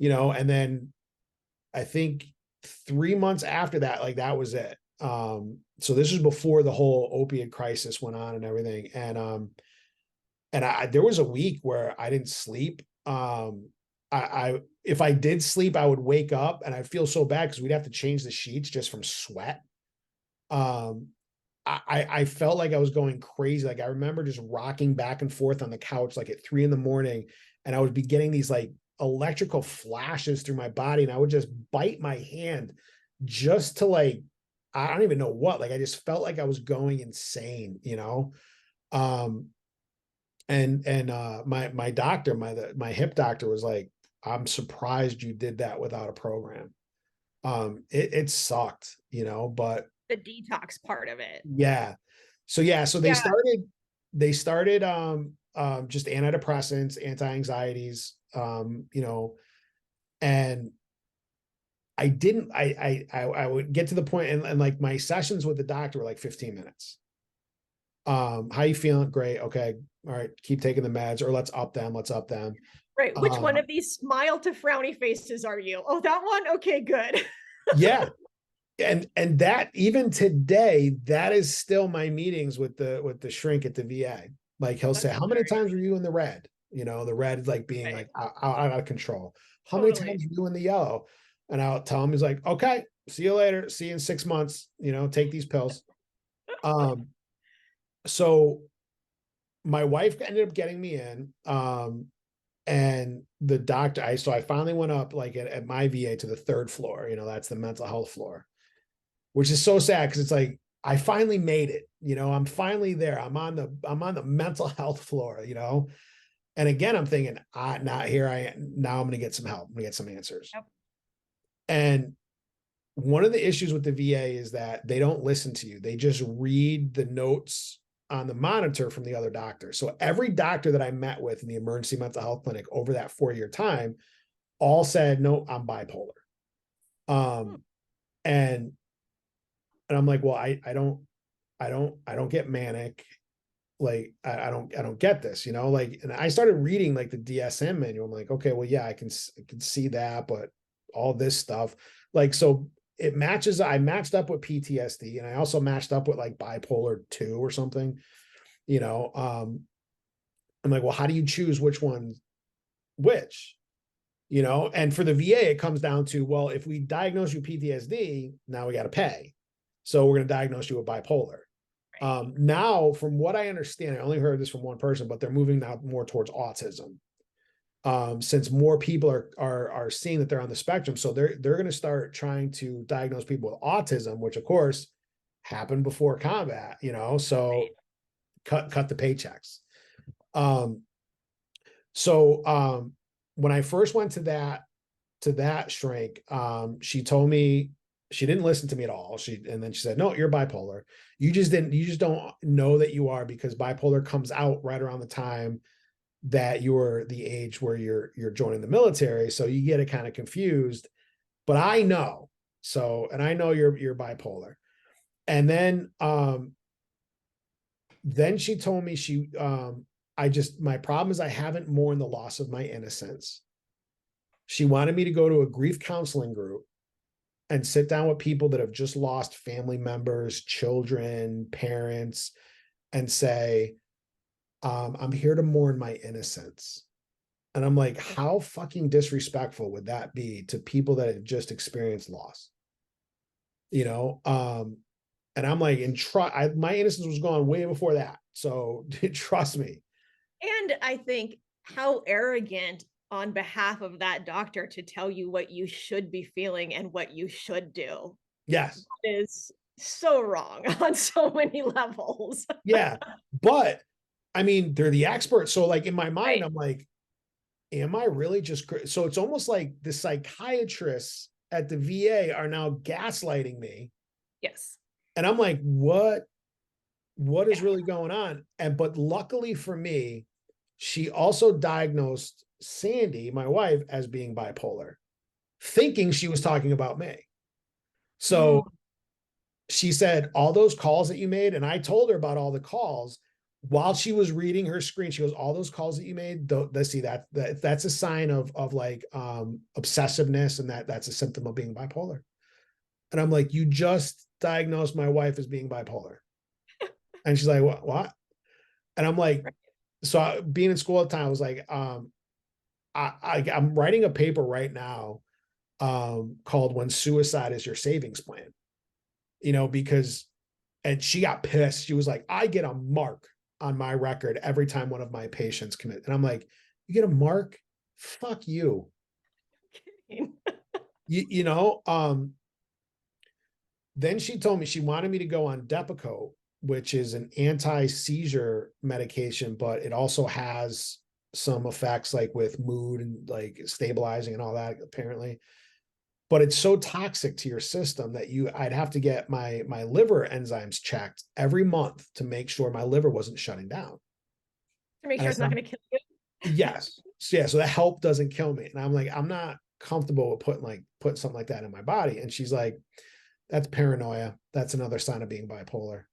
and then I think 3 months after that, like that was it. So this was before the whole opiate crisis went on and everything. And there was a week where I didn't sleep. If I did sleep, I would wake up and I'd feel so bad because we'd have to change the sheets just from sweat. I felt like I was going crazy. Like I remember just rocking back and forth on the couch, like at 3 a.m, and I would be getting these like electrical flashes through my body, and I would just bite my hand just to like, I don't even know what, like, I just felt like I was going insane, my doctor, my hip doctor was like, I'm surprised you did that without a program. It sucked, but The detox part of it. yeah. So they started just antidepressants, anti-anxieties, and I didn't, I would get to the point and like my sessions with the doctor were like 15 minutes. How you feeling? Great. Okay. All right. Keep taking the meds, or let's up them. Right. Which one of these smile to frowny faces are you? Oh, that one. Okay, good. Yeah. And that even today, that is still my meetings with the shrink at the VA. Like he'll say, how many times were you in the red? You know, the red is like being like out of control. How many times were you in the yellow? And I'll tell him, he's like, okay, see you later. See you in 6 months, you know, take these pills. So my wife ended up getting me in. And the doctor, I finally went up like at my VA to the 3rd floor, you know, that's the mental health floor, which is so sad because it's like I finally made it, you know, I'm finally there. I'm on the mental health floor, you know. And again, I'm thinking, not here now I'm gonna get some help, I'm gonna get some answers. Yep. And one of the issues with the VA is that they don't listen to you. They just read the notes on the monitor from the other doctor. So every doctor that I met with in the emergency mental health clinic over that 4-year time all said, no, I'm bipolar. And I'm like, well, I don't get manic. Like, I don't get this, you know, like, and I started reading like the DSM manual. I'm like, okay, well, yeah, I can see that, but all this stuff, like, so it matches. I matched up with PTSD, and I also matched up with like bipolar 2 or something, you know. I'm like, well, how do you choose which, you know? And for the VA, it comes down to, well, if we diagnose you PTSD, now we got to pay. So we're going to diagnose you with bipolar. Now, from what I understand, I only heard this from one person, but they're moving now more towards autism. Since more people are seeing that they're on the spectrum, so they're going to start trying to diagnose people with autism, which of course happened before combat, you know. So cut the paychecks. When I first went to that shrink, she told me she didn't listen to me at all. And then she said, no, you're bipolar. You just don't know that you are, because bipolar comes out right around the time that you're the age where you're joining the military. So you get it kind of confused, but I know. So, and I know you're bipolar. And then she told me my problem is I haven't mourned the loss of my innocence. She wanted me to go to a grief counseling group and sit down with people that have just lost family members, children, parents, and say, I'm here to mourn my innocence. And I'm like, how fucking disrespectful would that be to people that have just experienced loss? You know? And I'm like, my innocence was gone way before that. So trust me. And I think how arrogant on behalf of that doctor to tell you what you should be feeling and what you should do. Yes. That is so wrong on so many levels. Yeah. But I mean, they're the experts. So like in my mind, I'm like, am I really just, so it's almost like the psychiatrists at the VA are now gaslighting me. Yes. And I'm like, what is really going on? But luckily for me, she also diagnosed Sandy, my wife, as being bipolar, thinking she was talking about me. So she said, all those calls that you made, and I told her about all the calls while she was reading her screen. She goes, all those calls that you made, that's a sign of like obsessiveness, and that's a symptom of being bipolar. And I'm like, you just diagnosed my wife as being bipolar. And she's like, what? And I'm like, so being in school at the time, I was like, I'm writing a paper right now called When Suicide is Your Savings Plan, you know, and she got pissed. She was like, I get a mark on my record every time one of my patients commit. And I'm like, you get a mark? Fuck you. you know, then she told me she wanted me to go on Depakote, which is an anti-seizure medication, but it also has some effects like with mood and like stabilizing and all that, apparently. But it's so toxic to your system that I'd have to get my liver enzymes checked every month to make sure my liver wasn't shutting down. To make sure it's not going to kill you. Yes. Yeah. So the help doesn't kill me. And I'm like, I'm not comfortable with putting something like that in my body. And she's like, that's paranoia. That's another sign of being bipolar.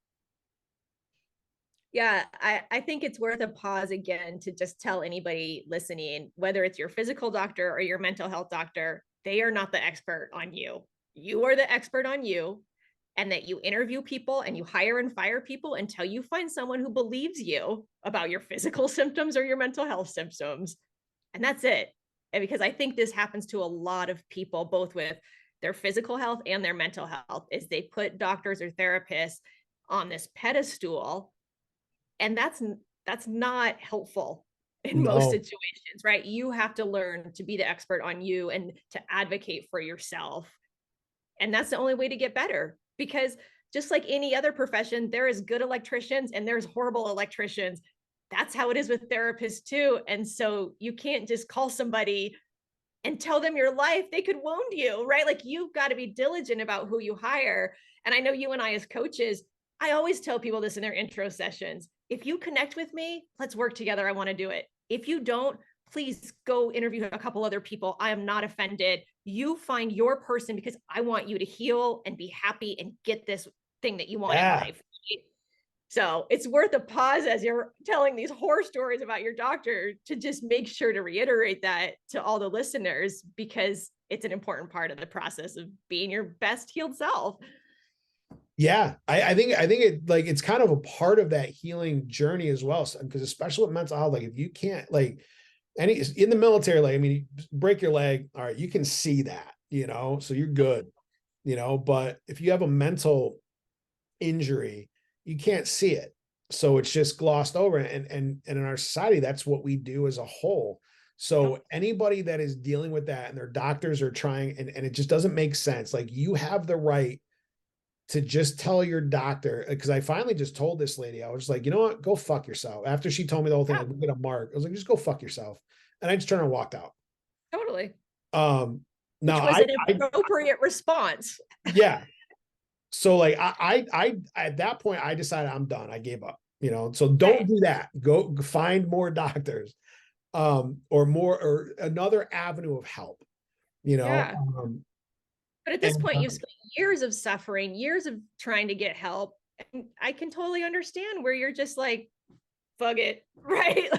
Yeah, I think it's worth a pause again to just tell anybody listening, whether it's your physical doctor or your mental health doctor, they are not the expert on you. You are the expert on you, and that you interview people and you hire and fire people until you find someone who believes you about your physical symptoms or your mental health symptoms. And that's it. And because I think this happens to a lot of people, both with their physical health and their mental health, is they put doctors or therapists on this pedestal, and that's not helpful in most No. situations, right? You have to learn to be the expert on you and to advocate for yourself. And that's the only way to get better, because just like any other profession, there is good electricians and there's horrible electricians. That's how it is with therapists too. And so you can't just call somebody and tell them your life. They could wound you, right? Like, you've got to be diligent about who you hire. And I know you and I as coaches, I always tell people this in their intro sessions. If you connect with me, let's work together. I want to do it. If you don't, please go interview a couple other people. I am not offended. You find your person, because I want you to heal and be happy and get this thing that you want in life. So it's worth a pause as you're telling these horror stories about your doctor to just make sure to reiterate that to all the listeners, because it's an important part of the process of being your best healed self. Yeah, I think it, like, it's kind of a part of that healing journey as well. Because especially with mental health, like, if you can't, like, in the military, like, I mean, you break your leg, all right, you can see that, so you're good, but if you have a mental injury, you can't see it. So it's just glossed over. And in our society, that's what we do as a whole. So anybody that is dealing with that and their doctors are trying, and it just doesn't make sense. Like, you have the right to just tell your doctor, because I finally just told this lady, I was just like, you know what, go fuck yourself. After she told me the whole thing, like, we'll get a mark. I was like, just go fuck yourself. And I just turned and walked out. Totally. Now which was an appropriate response. Yeah. So like, I at that point, I decided I'm done. I gave up, so don't do that. Go find more doctors, or another avenue of help, Yeah. But at this point, you've spent years of suffering, years of trying to get help. And I can totally understand where you're just like, fuck it, right?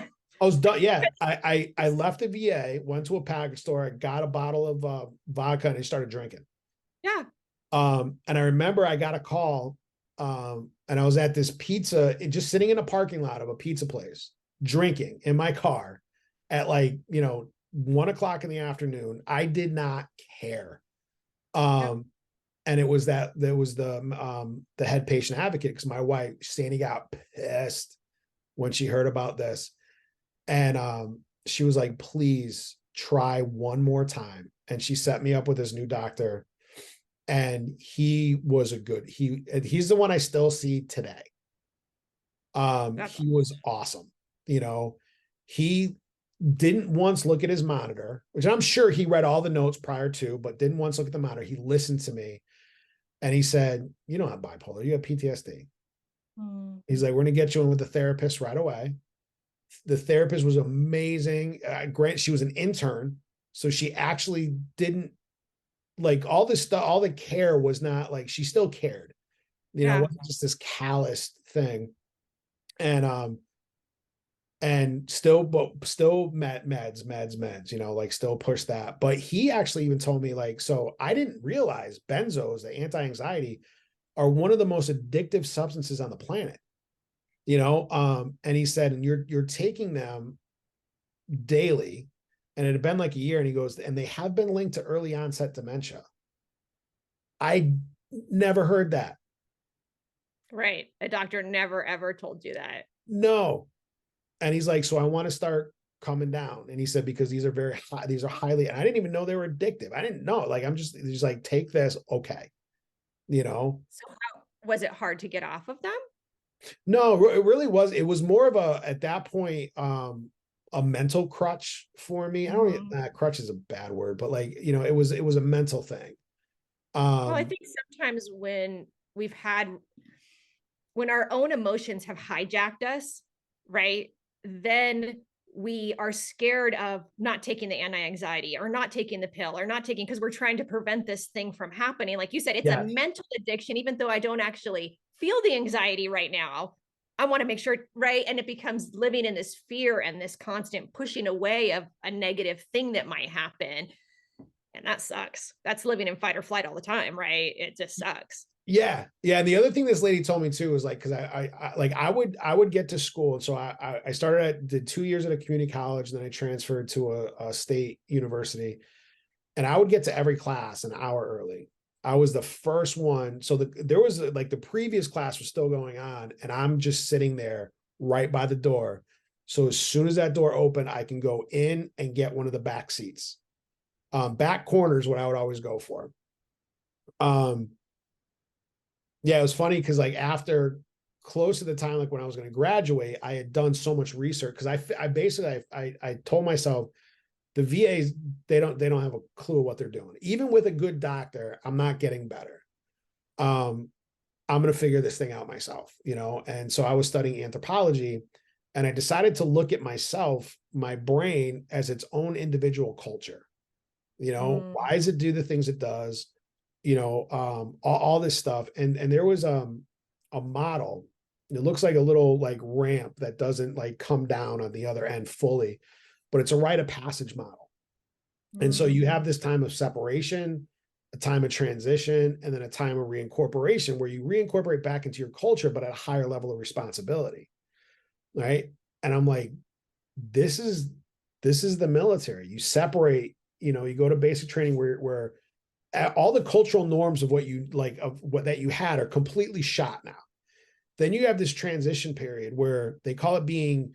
I was done. Yeah. I left the VA, went to a package store, I got a bottle of vodka, and I started drinking. Yeah. And I remember I got a call, and I was at this just sitting in a parking lot of a pizza place, drinking in my car at 1 o'clock in the afternoon. I did not care. And it was there was the head patient advocate, because my wife, Sandy, got pissed when she heard about this. And she was like, please try one more time. And she set me up with this new doctor. And he was he's the one I still see today. He was awesome. He didn't once look at his monitor, which I'm sure he read all the notes prior to, but didn't once look at the monitor. He listened to me and he said, you don't have bipolar, you have PTSD. He's like, we're going to get you in with the therapist right away. The therapist was amazing. She was an intern, so she actually didn't, like, all this stuff, all the care was not like, she still cared, it wasn't just this calloused thing. And still meds, like, still push that. But he actually even told me, like, so I didn't realize benzos, the anti-anxiety, are one of the most addictive substances on the planet, and he said, and you're taking them daily. And it had been like a year, and he goes, and they have been linked to early onset dementia. I never heard that. Right. A doctor never, ever told you that. No. And he's like, so I want to start coming down. And he said, because these are highly, and I didn't even know they were addictive. I didn't know, like, I'm just like, take this. Okay. So how was it hard to get off of them? No, it really was. It was more of at that point, a mental crutch for me. I don't, crutch is a bad word, but, like, it was a mental thing. Well, I think sometimes when our own emotions have hijacked us, right, then we are scared of not taking the anti-anxiety or not taking the pill or not taking, because we're trying to prevent this thing from happening. Like you said, it's a mental addiction, even though I don't actually feel the anxiety right now. I want to make sure, right? And it becomes living in this fear and this constant pushing away of a negative thing that might happen. And that sucks. That's living in fight or flight all the time, right? It just sucks. Yeah. And the other thing this lady told me too was like, because I would get to school. And so I did 2 years at a community college, and then I transferred to a state university, and I would get to every class an hour early. I was the first one. So there was like the previous class was still going on, and I'm just sitting there right by the door. So as soon as that door opened, I can go in and get one of the back seats. Back corner is what I would always go for. Yeah, it was funny because like after close to the time, like when I was going to graduate, I had done so much research because I told myself the VAs, they don't have a clue what they're doing. Even with a good doctor, I'm not getting better. I'm going to figure this thing out myself, you know? And so I was studying anthropology, and I decided to look at myself, my brain, as its own individual culture. You know, why does it do the things it does? You know, all this stuff. And there was a model. It looks like a little like ramp that doesn't like come down on the other end fully, but it's a rite of passage model. And so you have this time of separation, a time of transition, and then a time of reincorporation where you reincorporate back into your culture, but at a higher level of responsibility. Right. And I'm like, this is the military. You separate, you know, you go to basic training where all the cultural norms of what you like, of what that you had are completely shot now. Then you have this transition period where they call it being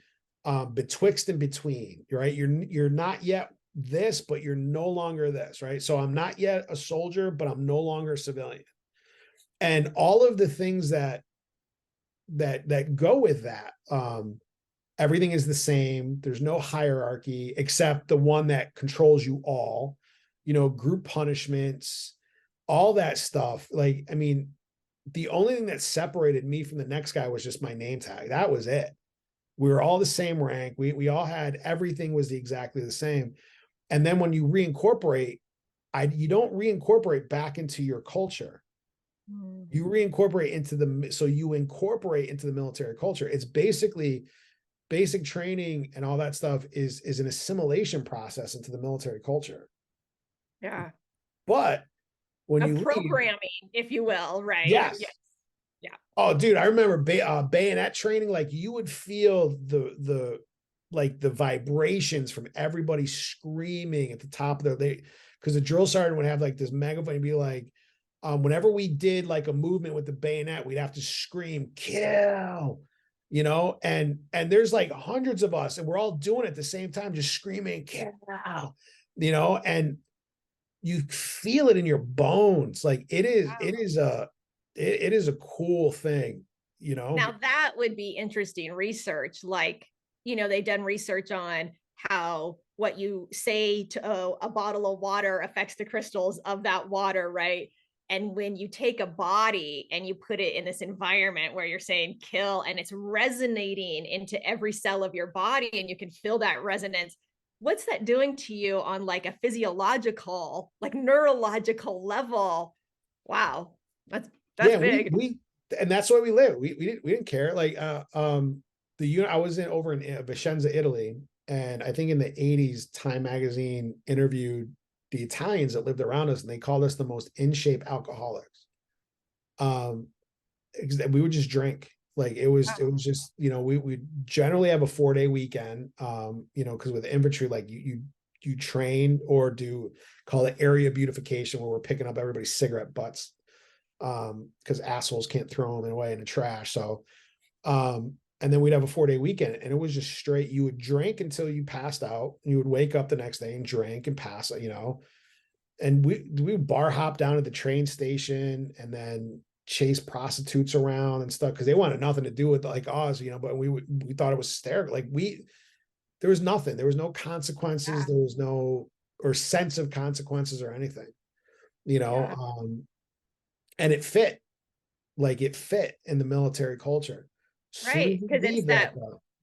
betwixt and between, right? You're not yet this, but you're no longer this, right? So I'm not yet a soldier, but I'm no longer a civilian. And all of the things that go with that, everything is the same. There's no hierarchy except the one that controls you all, you know, group punishments, all that stuff. Like, I mean, the only thing that separated me from the next guy was just my name tag. That was it. We were all the same rank. We all had, everything was exactly the same. And then when you reincorporate, you don't reincorporate back into your culture. You reincorporate you incorporate into the military culture. It's basically basic training and all that stuff is an assimilation process into the military culture. Yeah. But when you programming, if you will, right? Yes. Yeah. Oh, dude, I remember bayonet training. Like you would feel the vibrations from everybody screaming at the top of because the drill sergeant would have like this megaphone and be like, whenever we did like a movement with the bayonet, we'd have to scream, kill, you know, and there's like hundreds of us and we're all doing it at the same time, just screaming, kill, you know, and you feel it in your bones. Like it is a cool thing, you know. Now that would be interesting research. Like, you know, they've done research on how what you say to a bottle of water affects the crystals of that water, right? And when you take a body and you put it in this environment where you're saying kill and it's resonating into every cell of your body and you can feel that resonance, what's that doing to you on like a physiological, like neurological level? Wow. That's big. We and that's why we live. We didn't care. Like the unit I was over in Vicenza, Italy, and I think in the 80s, Time magazine interviewed the Italians that lived around us, and they called us the most in shape alcoholics. We would just drink. Like it was just, you know, we generally have a 4-day weekend, you know, because with infantry, like you train or call it area beautification, where we're picking up everybody's cigarette butts, because assholes can't throw them away in the trash. So, and then we'd have a 4-day weekend, and it was just straight. You would drink until you passed out, and you would wake up the next day and drink and pass, you know. And we would bar hop down at the train station and then chase prostitutes around and stuff because they wanted nothing to do with like us, you know. But we thought it was hysterical. Like there was nothing. There was no consequences. Yeah. There was no sense of consequences or anything, you know. Yeah. And it fit in the military culture. Right, because it's that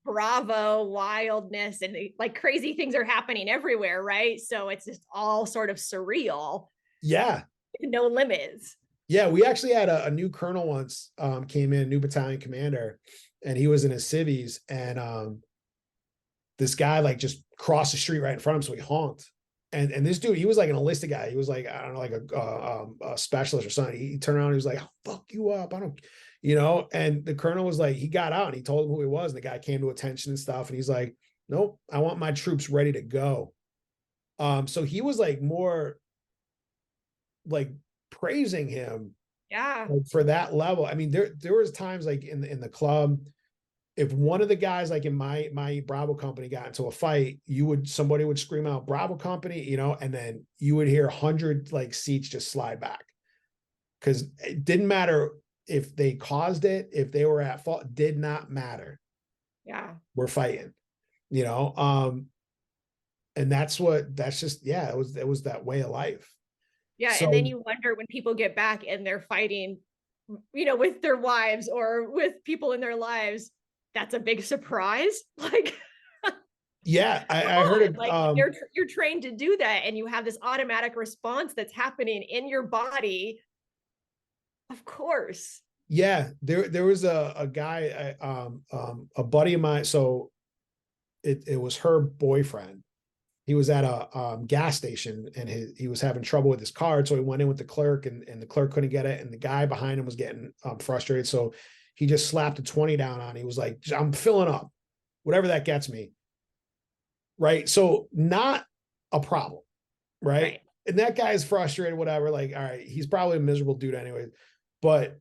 Bravo wildness and like crazy things are happening everywhere, right? So it's just all sort of surreal. Yeah. No limits. Yeah, we actually had a new colonel once came in, new battalion commander, and he was in his civvies, and this guy like just crossed the street right in front of him, so he honked. And this dude, he was like an enlisted guy. He was like, I don't know, like a specialist or something. He turned around, and he was like, I'll fuck you up. I don't, and the colonel was like, he got out and he told him who he was, and the guy came to attention and stuff. And he's like, nope, I want my troops ready to go. So he was like more like praising him for that level. I mean, there was times like in the club, if one of the guys like in my Bravo company got into a fight, somebody would scream out Bravo company, and then you would hear 100 like seats just slide back, because it didn't matter if they caused it, if they were at fault, did not matter. Yeah, we're fighting, and that's just it was that way of life. Yeah. So, and then you wonder when people get back and they're fighting, with their wives or with people in their lives, that's a big surprise. Like, yeah, I heard it. Like you're trained to do that, and you have this automatic response that's happening in your body. Of course. Yeah, there was a guy, a buddy of mine. So it was her boyfriend. He was at a gas station, and he was having trouble with his card. So he went in with the clerk, and the clerk couldn't get it. And the guy behind him was getting frustrated. So he just slapped a 20 down on. He was like, I'm filling up, whatever that gets me. Right. So not a problem. Right. And that guy is frustrated, whatever. Like, all right, he's probably a miserable dude anyway. But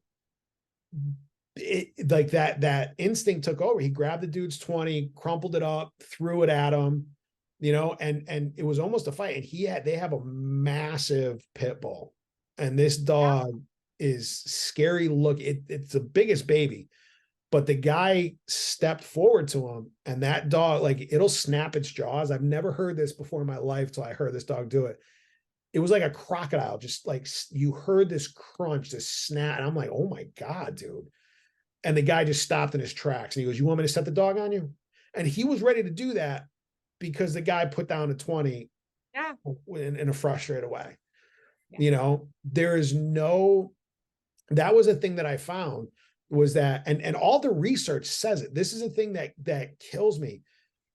it like that instinct took over. He grabbed the dude's 20, crumpled it up, threw it at him. And it was almost a fight. And they have a massive pit bull, and this dog is scary look. It's the biggest baby, but the guy stepped forward to him, and that dog, like, it'll snap its jaws. I've never heard this before in my life till I heard this dog do it. It was like a crocodile, just like you heard this crunch, this snap. And I'm like, oh my God, dude. And the guy just stopped in his tracks, and he goes, you want me to set the dog on you? And he was ready to do that, because the guy put down a 20 in a frustrated way. There is that was a thing that I found, was that, and all the research says it. This is a thing that kills me.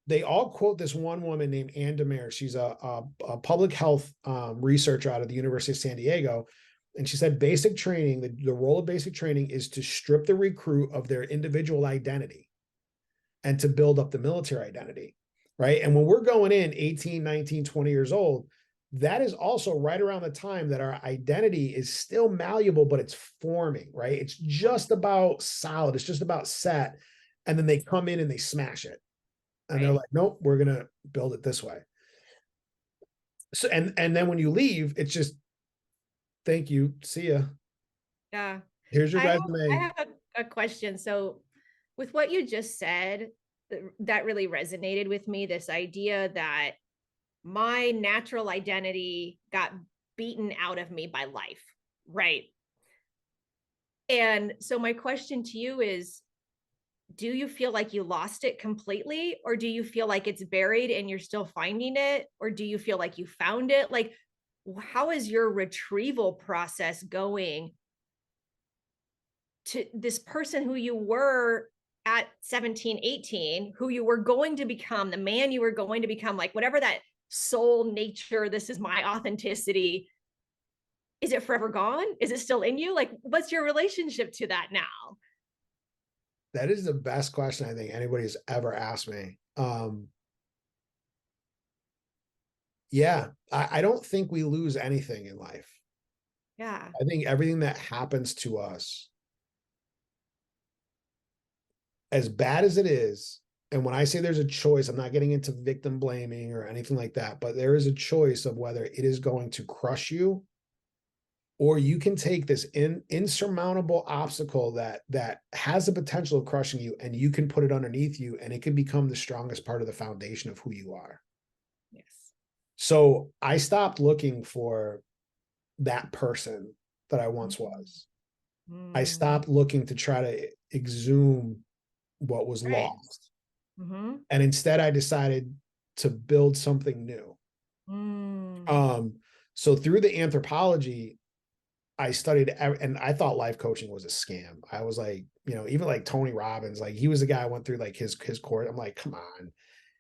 They all quote this one woman named Ann Demare. She's a public health researcher out of the University of San Diego. And she said basic training, the role of basic training is to strip the recruit of their individual identity and to build up the military identity. Right. And when we're going in 18, 19, 20 years old, that is also right around the time that our identity is still malleable, but it's forming, right? It's just about solid. It's just about set. And then they come in and they smash it. And they're like, nope, we're going to build it this way. So, and then when you leave, it's just, thank you. See ya. Yeah. Here's your resume. I have a question. So with what you just said, that really resonated with me, this idea that my natural identity got beaten out of me by life, right? And so my question to you is, do you feel like you lost it completely, or do you feel like it's buried and you're still finding it, or do you feel like you found it? Like, how is your retrieval process going to this person who you were at 17, 18, who you were going to become, the man you were going to become, like whatever that soul nature, this is my authenticity. Is it forever gone? Is it still in you? Like, what's your relationship to that now? That is the best question I think anybody's ever asked me. Yeah, I don't think we lose anything in life. Yeah. I think everything that happens to us, as bad as it is, and when I say there's a choice, I'm not getting into victim blaming or anything like that, but there is a choice of whether it is going to crush you, or you can take this insurmountable obstacle that has the potential of crushing you, and you can put it underneath you, and it can become the strongest part of the foundation of who you are. Yes. So I stopped looking for that person that I once was. I stopped looking to try to exhume what was lost. Mm-hmm. And instead I decided to build something new. So through the Anthropology, I studied, and I thought life coaching was a scam. I was like, even like Tony Robbins, like he was the guy I went through like his course. I'm like, come on.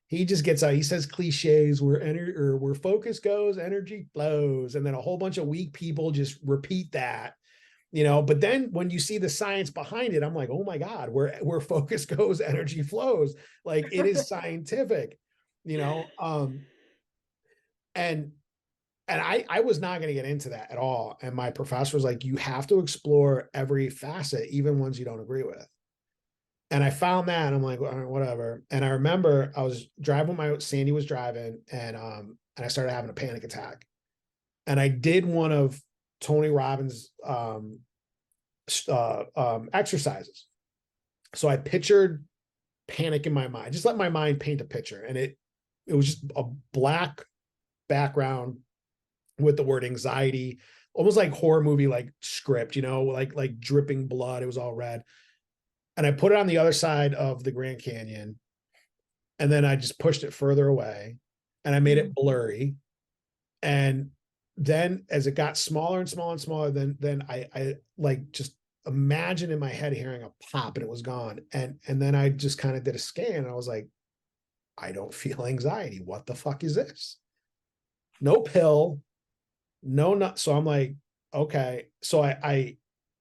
He just gets out, he says cliches where focus goes, energy flows. And then a whole bunch of weak people just repeat that, but then when you see the science behind it, I'm like, oh my God, where focus goes, energy flows. Like it is scientific, and I was not going to get into that at all. And my professor was like, you have to explore every facet, even ones you don't agree with. And I found that, and I'm like, well, whatever. And I remember I was driving Sandy was driving, and I started having a panic attack. And I did one of Tony Robbins' exercises. So I pictured panic in my mind, just let my mind paint a picture. And it was just a black background with the word anxiety, almost like horror movie, like script, like dripping blood. It was all red. And I put it on the other side of the Grand Canyon. And then I just pushed it further away, and I made it blurry. And then as it got smaller and smaller and smaller, then I like just imagine in my head hearing a pop, and it was gone. And then I just kind of did a scan, and I was like, I don't feel anxiety. What the fuck is this? No pill, not. So I'm like, okay. So I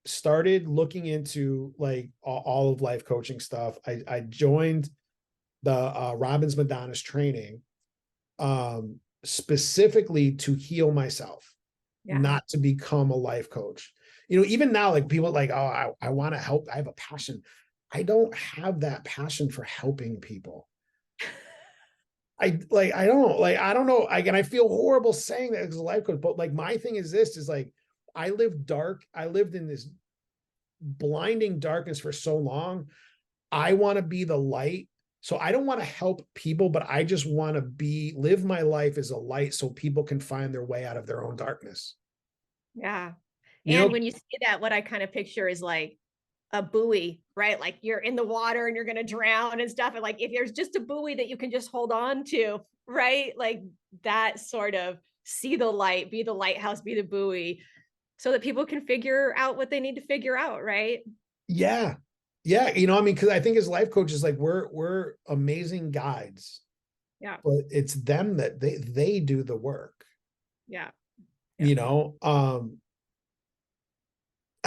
started looking into like all of life coaching stuff. I joined the Robbins Madonna's training, specifically to heal myself, not to become a life coach. Even now, like people like, oh, I want to help. I have a passion. I don't have that passion for helping people. I don't know. And I feel horrible saying that as a life coach, but like my thing is like, I lived in this blinding darkness for so long. I want to be the light. So I don't want to help people, but I just want to live my life as a light so people can find their way out of their own darkness. Yeah. And when you say that, what I kind of picture is like a buoy, right? Like you're in the water and you're going to drown and stuff. And like, if there's just a buoy that you can just hold on to, right? Like that sort of see the light, be the lighthouse, be the buoy, so that people can figure out what they need to figure out. Right. Yeah. Yeah. Cause I think as life coaches, like we're amazing guides. Yeah. But it's them that they do the work. Yeah.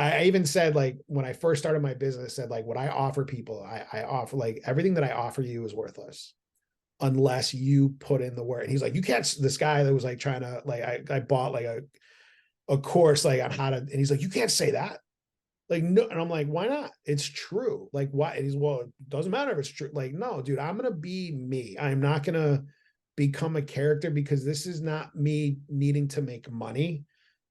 I even said, like, when I first started my business, I said, like, what I offer people, I offer, like, everything that I offer you is worthless unless you put in the work. And he's like, you can't, this guy that was like trying to, like, I bought like a course, like on how to, and he's like, you can't say that. Like, no. And I'm like, why not? It's true. Like, why? And he's, well, it doesn't matter if it's true. Like, no, dude, I'm going to be me. I'm not going to become a character, because this is not me needing to make money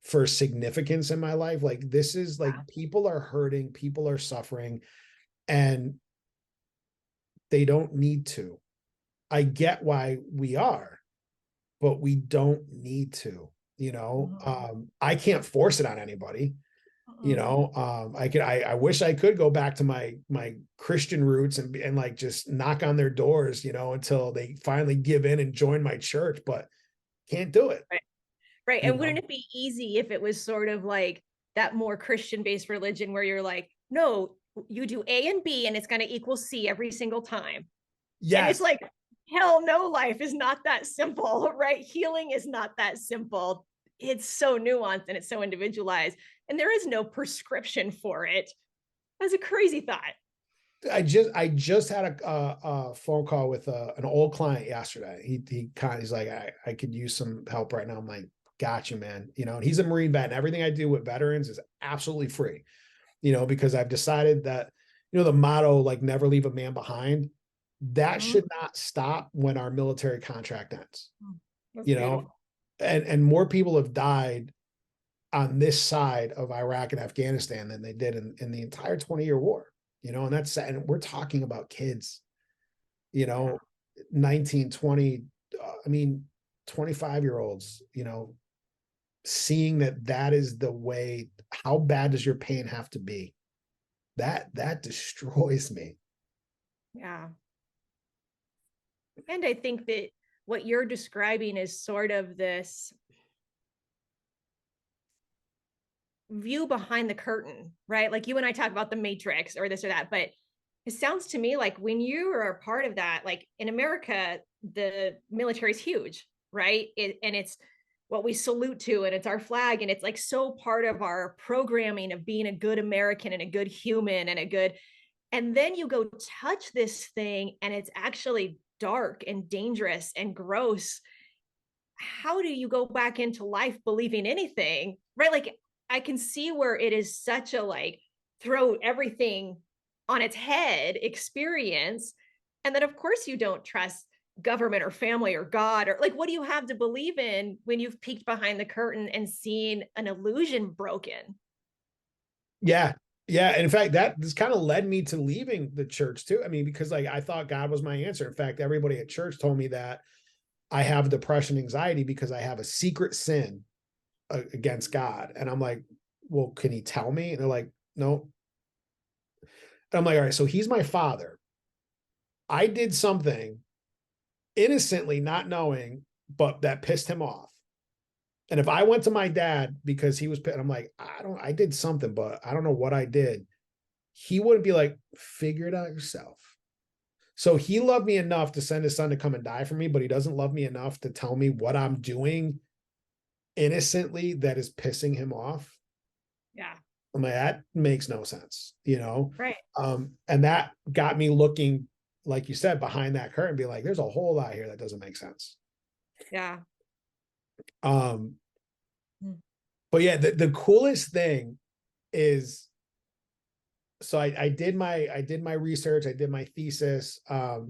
for significance in my life. Like, this is like, people are hurting, people are suffering, and they don't need to. I get why we are, but we don't need to, I can't force it on anybody. I wish I could go back to my Christian roots and like just knock on their doors, until they finally give in and join my church, but can't do it. Right. And wouldn't it be easy if it was sort of like that more Christian-based religion where you're like, no, you do A and B and it's going to equal C every single time. Yes. And it's like, hell no, life is not that simple, right? Healing is not that simple. It's so nuanced and it's so individualized, and there is no prescription for it. That's a crazy thought. I just had a phone call with an old client yesterday. He's like, I could use some help right now. I'm like, got you, man. And he's a Marine vet, and everything I do with veterans is absolutely free, because I've decided that, the motto, like, never leave a man behind, that should not stop when our military contract ends. That's beautiful. And more people have died on this side of Iraq and Afghanistan than they did in the entire 20-year war, and that's sad. And we're talking about kids, 19, 20, 25-year-olds, seeing that is the way. How bad does your pain have to be? That destroys me. Yeah. And I think that what you're describing is sort of this view behind the curtain, right? Like you and I talk about the Matrix or this or that, but it sounds to me like when you are a part of that, like in America, the military is huge, right? And it's what we salute to, and it's our flag, and it's like so part of our programming of being a good American and a good human and a good, and then you go touch this thing and it's actually dark and dangerous and gross. How do you go back into life believing anything, right? Like I can see where it is such a like throw everything on its head experience. And then of course you don't trust government or family or God, or like what do you have to believe in when you've peeked behind the curtain and seen an illusion broken? Yeah. Yeah. And in fact, that this kind of led me to leaving the church too. I mean, because like I thought God was my answer. In fact, everybody at church told me that I have depression, anxiety because I have a secret sin against God. And I'm like, well, can he tell me? And they're like, no. And I'm like, all right, so he's my father. I did something innocently, not knowing, but that pissed him off. And if I went to my dad because he was, I'm like, I did something, but I don't know what I did. He wouldn't be like, figure it out yourself. So he loved me enough to send his son to come and die for me, but he doesn't love me enough to tell me what I'm doing innocently that is pissing him off. Yeah. I'm like, that makes no sense, you know? Right. And that got me looking, like you said, behind that curtain, be like, there's a whole lot here that doesn't make sense. Yeah. But yeah, the coolest thing is, so I did my research, I did my thesis. I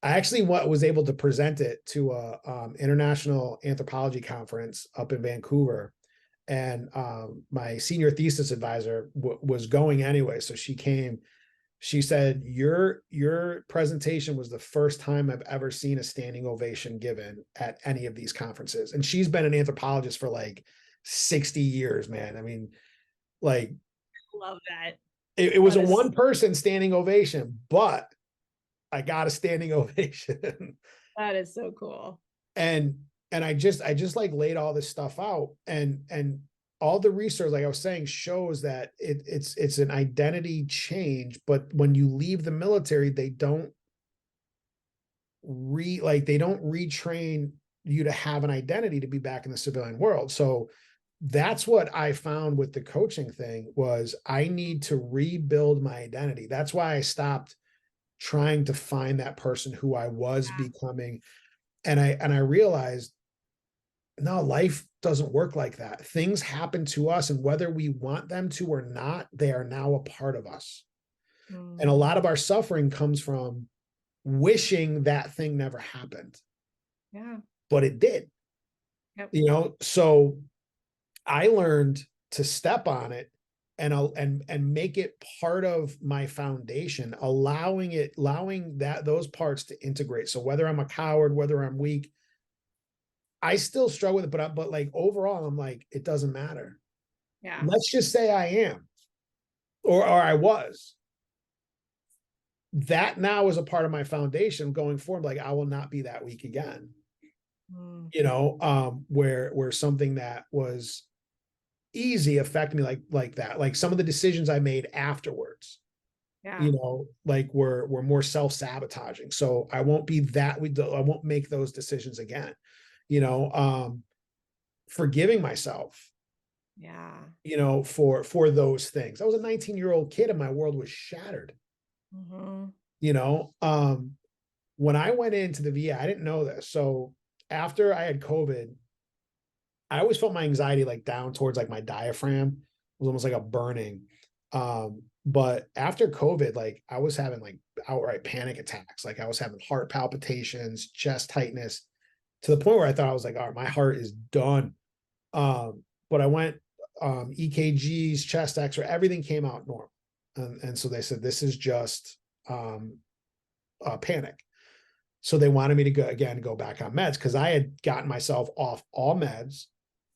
actually was able to present it to a international anthropology conference up in Vancouver. And my senior thesis advisor was going anyway. So she came, she said, your presentation was the first time I've ever seen a standing ovation given at any of these conferences. And she's been an anthropologist for like 60 years, man. I mean, like, Love that. It was a one person standing ovation, but I got a standing ovation. That is so cool. And I just like laid all this stuff out, and all the research, like I was saying, shows that it's an identity change. But when you leave the military, they don't retrain you to have an identity to be back in the civilian world. So that's what I found with the coaching thing, was I need to rebuild my identity. That's why I stopped trying to find that person who I was becoming. And I realized, no, life doesn't work like that. Things happen to us, and whether we want them to or not, they are now a part of us. And a lot of our suffering comes from wishing that thing never happened. Yeah. But it did. Yep. You know, so I learned to step on it and make it part of my foundation, allowing those parts to integrate. So whether I'm a coward, whether I'm weak, I still struggle with it, but like overall, I'm like, it doesn't matter. Yeah. Let's just say I am, or I was. That now is a part of my foundation going forward. Like, I will not be that weak again. You know, where something that was easy affect me like that. Like some of the decisions I made afterwards, you know, like were more self-sabotaging. So I won't be that, I won't make those decisions again. You know, forgiving myself, you know, for those things. I was a 19-year-old kid and my world was shattered. You know, when I went into the VA, I didn't know this. So after I had COVID, I always felt my anxiety like down towards like my diaphragm. It was almost like a burning. But after COVID, like I was having like outright panic attacks. Like I was having heart palpitations, chest tightness, to the point where I thought I was like, all right, my heart is done. But I went EKGs, chest X-ray, everything came out normal. And so they said, this is just panic. So they wanted me to go back on meds, because I had gotten myself off all meds.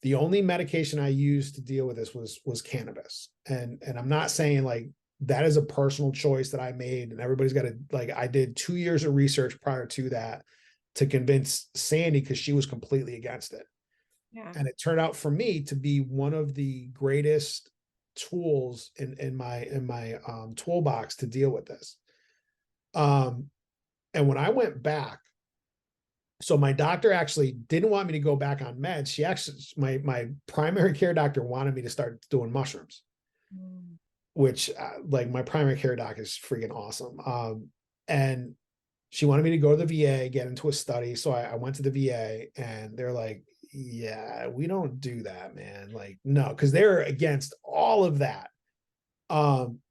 The only medication I used to deal with this was cannabis. And I'm not saying like that is a personal choice that I made, and everybody's got to, like, I did 2 years of research prior to that to convince Sandy, because she was completely against it. Yeah. And it turned out for me to be one of the greatest tools in my toolbox to deal with this. And when I went back, so my doctor actually didn't want me to go back on meds. She actually, my primary care doctor wanted me to start doing mushrooms, which like my primary care doc is freaking awesome. And she wanted me to go to the VA, get into a study. So I went to the VA, and they're like, yeah, we don't do that, man. Like, no, because they're against all of that.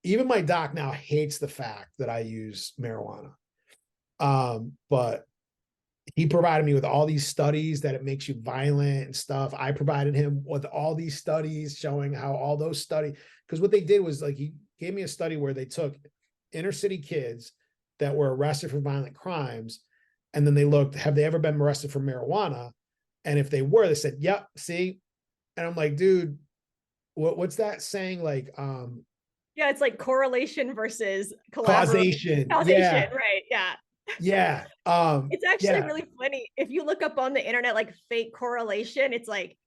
Even my doc now hates the fact that I use marijuana. But he provided me with all these studies that it makes you violent and stuff. I provided him with all these studies showing how all those studies, because what they did was, like, he gave me a study where they took inner city kids that were arrested for violent crimes, and then they looked, have they ever been arrested for marijuana? And if they were, they said, yep, see. And I'm like, dude, what's that saying? Like, yeah, it's like correlation versus causation. Yeah. Right. Yeah. Yeah. It's actually Yeah. really funny. If you look up on the internet, like fake correlation, it's like,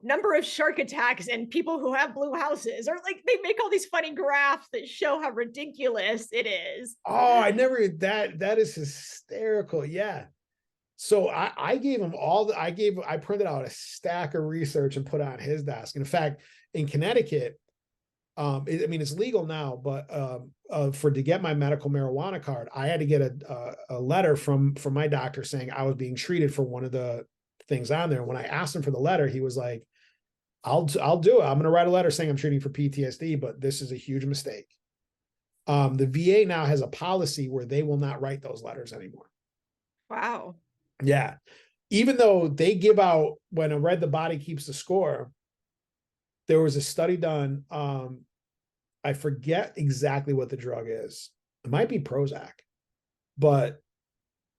number of shark attacks and people who have blue houses, or like they make all these funny graphs that show how ridiculous it is. Oh, I never, that is hysterical. Yeah. So I gave him I printed out a stack of research and put it on his desk. And in fact, in Connecticut, I mean, it's legal now, but to get my medical marijuana card, I had to get a letter from my doctor saying I was being treated for one of the things on there. When I asked him for the letter, he was like, I'll do it. I'm going to write a letter saying I'm treating for PTSD, but this is a huge mistake. The VA now has a policy where they will not write those letters anymore. Wow. Yeah. Even though they give out, when I read The Body Keeps the Score, there was a study done. I forget exactly what the drug is. It might be Prozac, but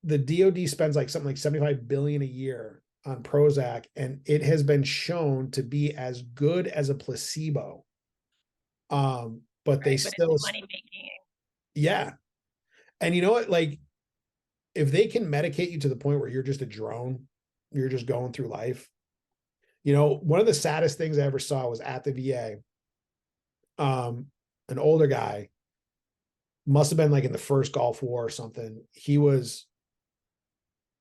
the DOD spends like something like 75 billion a year on Prozac, and it has been shown to be as good as a placebo. But they still money making. Yeah. And you know what? Like, if they can medicate you to the point where you're just a drone, you're just going through life. One of the saddest things I ever saw was at the VA. An older guy, must have been like in the first Gulf War or something. He was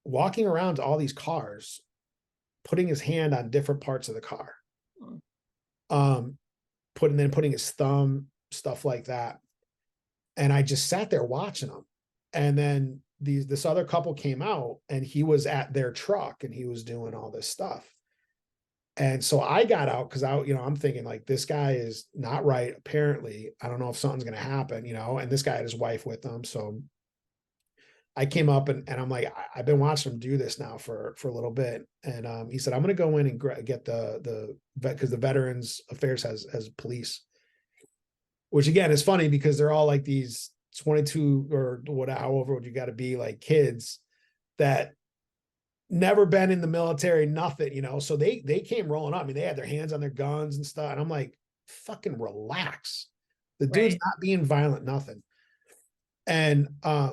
walking around to all these cars, putting his hand on different parts of the car. Putting his thumb, stuff like that. And I just sat there watching him. And then this other couple came out, and he was at their truck, and he was doing all this stuff. And so I got out, because I'm thinking, like, this guy is not right. Apparently, I don't know if something's going to happen, and this guy had his wife with him. So I came up, and I'm like, I've been watching him do this now for a little bit. And he said, I'm going to go in and get the vet, because the Veterans Affairs has police, which again is funny because they're all like these 22 or whatever, however old you got to be, like kids that never been in the military, nothing, so they came rolling up. I mean, they had their hands on their guns and stuff. And I'm like, fucking relax. The dude's not being violent, nothing. And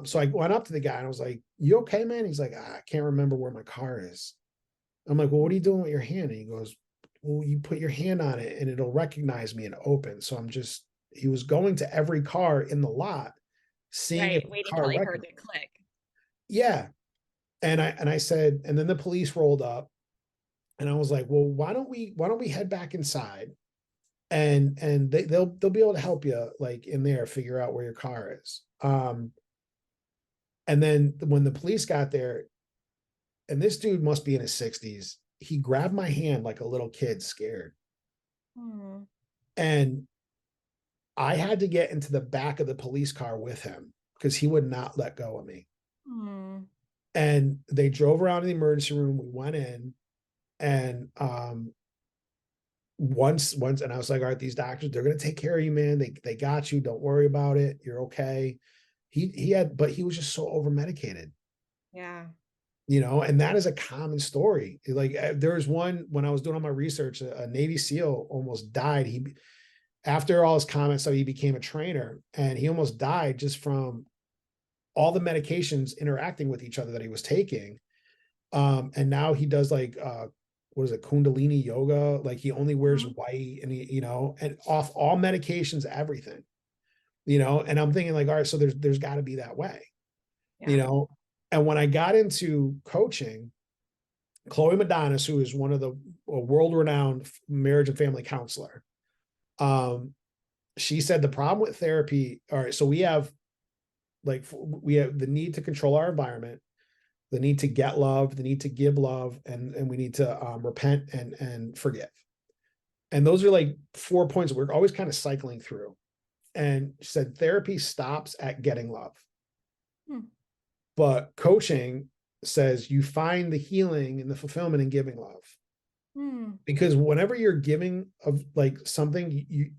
so I went up to the guy and I was like, you okay, man? He's like, I can't remember where my car is. I'm like, well, what are you doing with your hand? And he goes, well, you put your hand on it and it'll recognize me and open. So he was going to every car in the lot, seeing if waiting car until he heard the click. Yeah. And I said, and then the police rolled up, and I was like, well, why don't we head back inside, and they'll be able to help you, like, in there, figure out where your car is. And then when the police got there, and this dude must be in his 60s, he grabbed my hand like a little kid, scared. And I had to get into the back of the police car with him because he would not let go of me. And they drove around in the emergency room. We went in, and once, and I was like, all right, these doctors, they're going to take care of you, man. They got you. Don't worry about it. You're okay. But he was just so over medicated. Yeah. And that is a common story. Like, there was one, when I was doing all my research, a Navy SEAL almost died. after all his comments, so he became a trainer, and he almost died just from all the medications interacting with each other that he was taking. And now he does like what is it, Kundalini yoga? Like he only wears white, and he, and off all medications, everything, and I'm thinking like, all right, so there's got to be that way, and when I got into coaching, Chloe Madonis, who is one of the world-renowned marriage and family counselor, she said the problem with therapy, all right, so we have the need to control our environment, the need to get love, the need to give love, and we need to repent and forgive. And those are like 4 points that we're always kind of cycling through. And she said therapy stops at getting love. But coaching says you find the healing and the fulfillment in giving love. Because whenever you're giving of like something,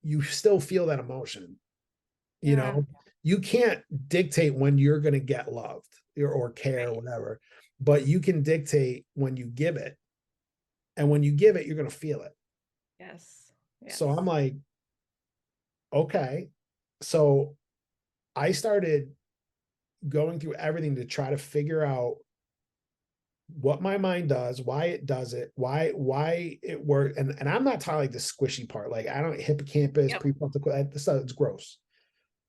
you still feel that emotion. You can't dictate when you're going to get loved or care or whatever, but you can dictate when you give it. And when you give it, you're going to feel it. Yes. So I'm like, okay. So I started going through everything to try to figure out what my mind does, why it does it, why it works. And I'm not talking like the squishy part. Like I don't hippocampus, prefrontal, this stuff, it's gross.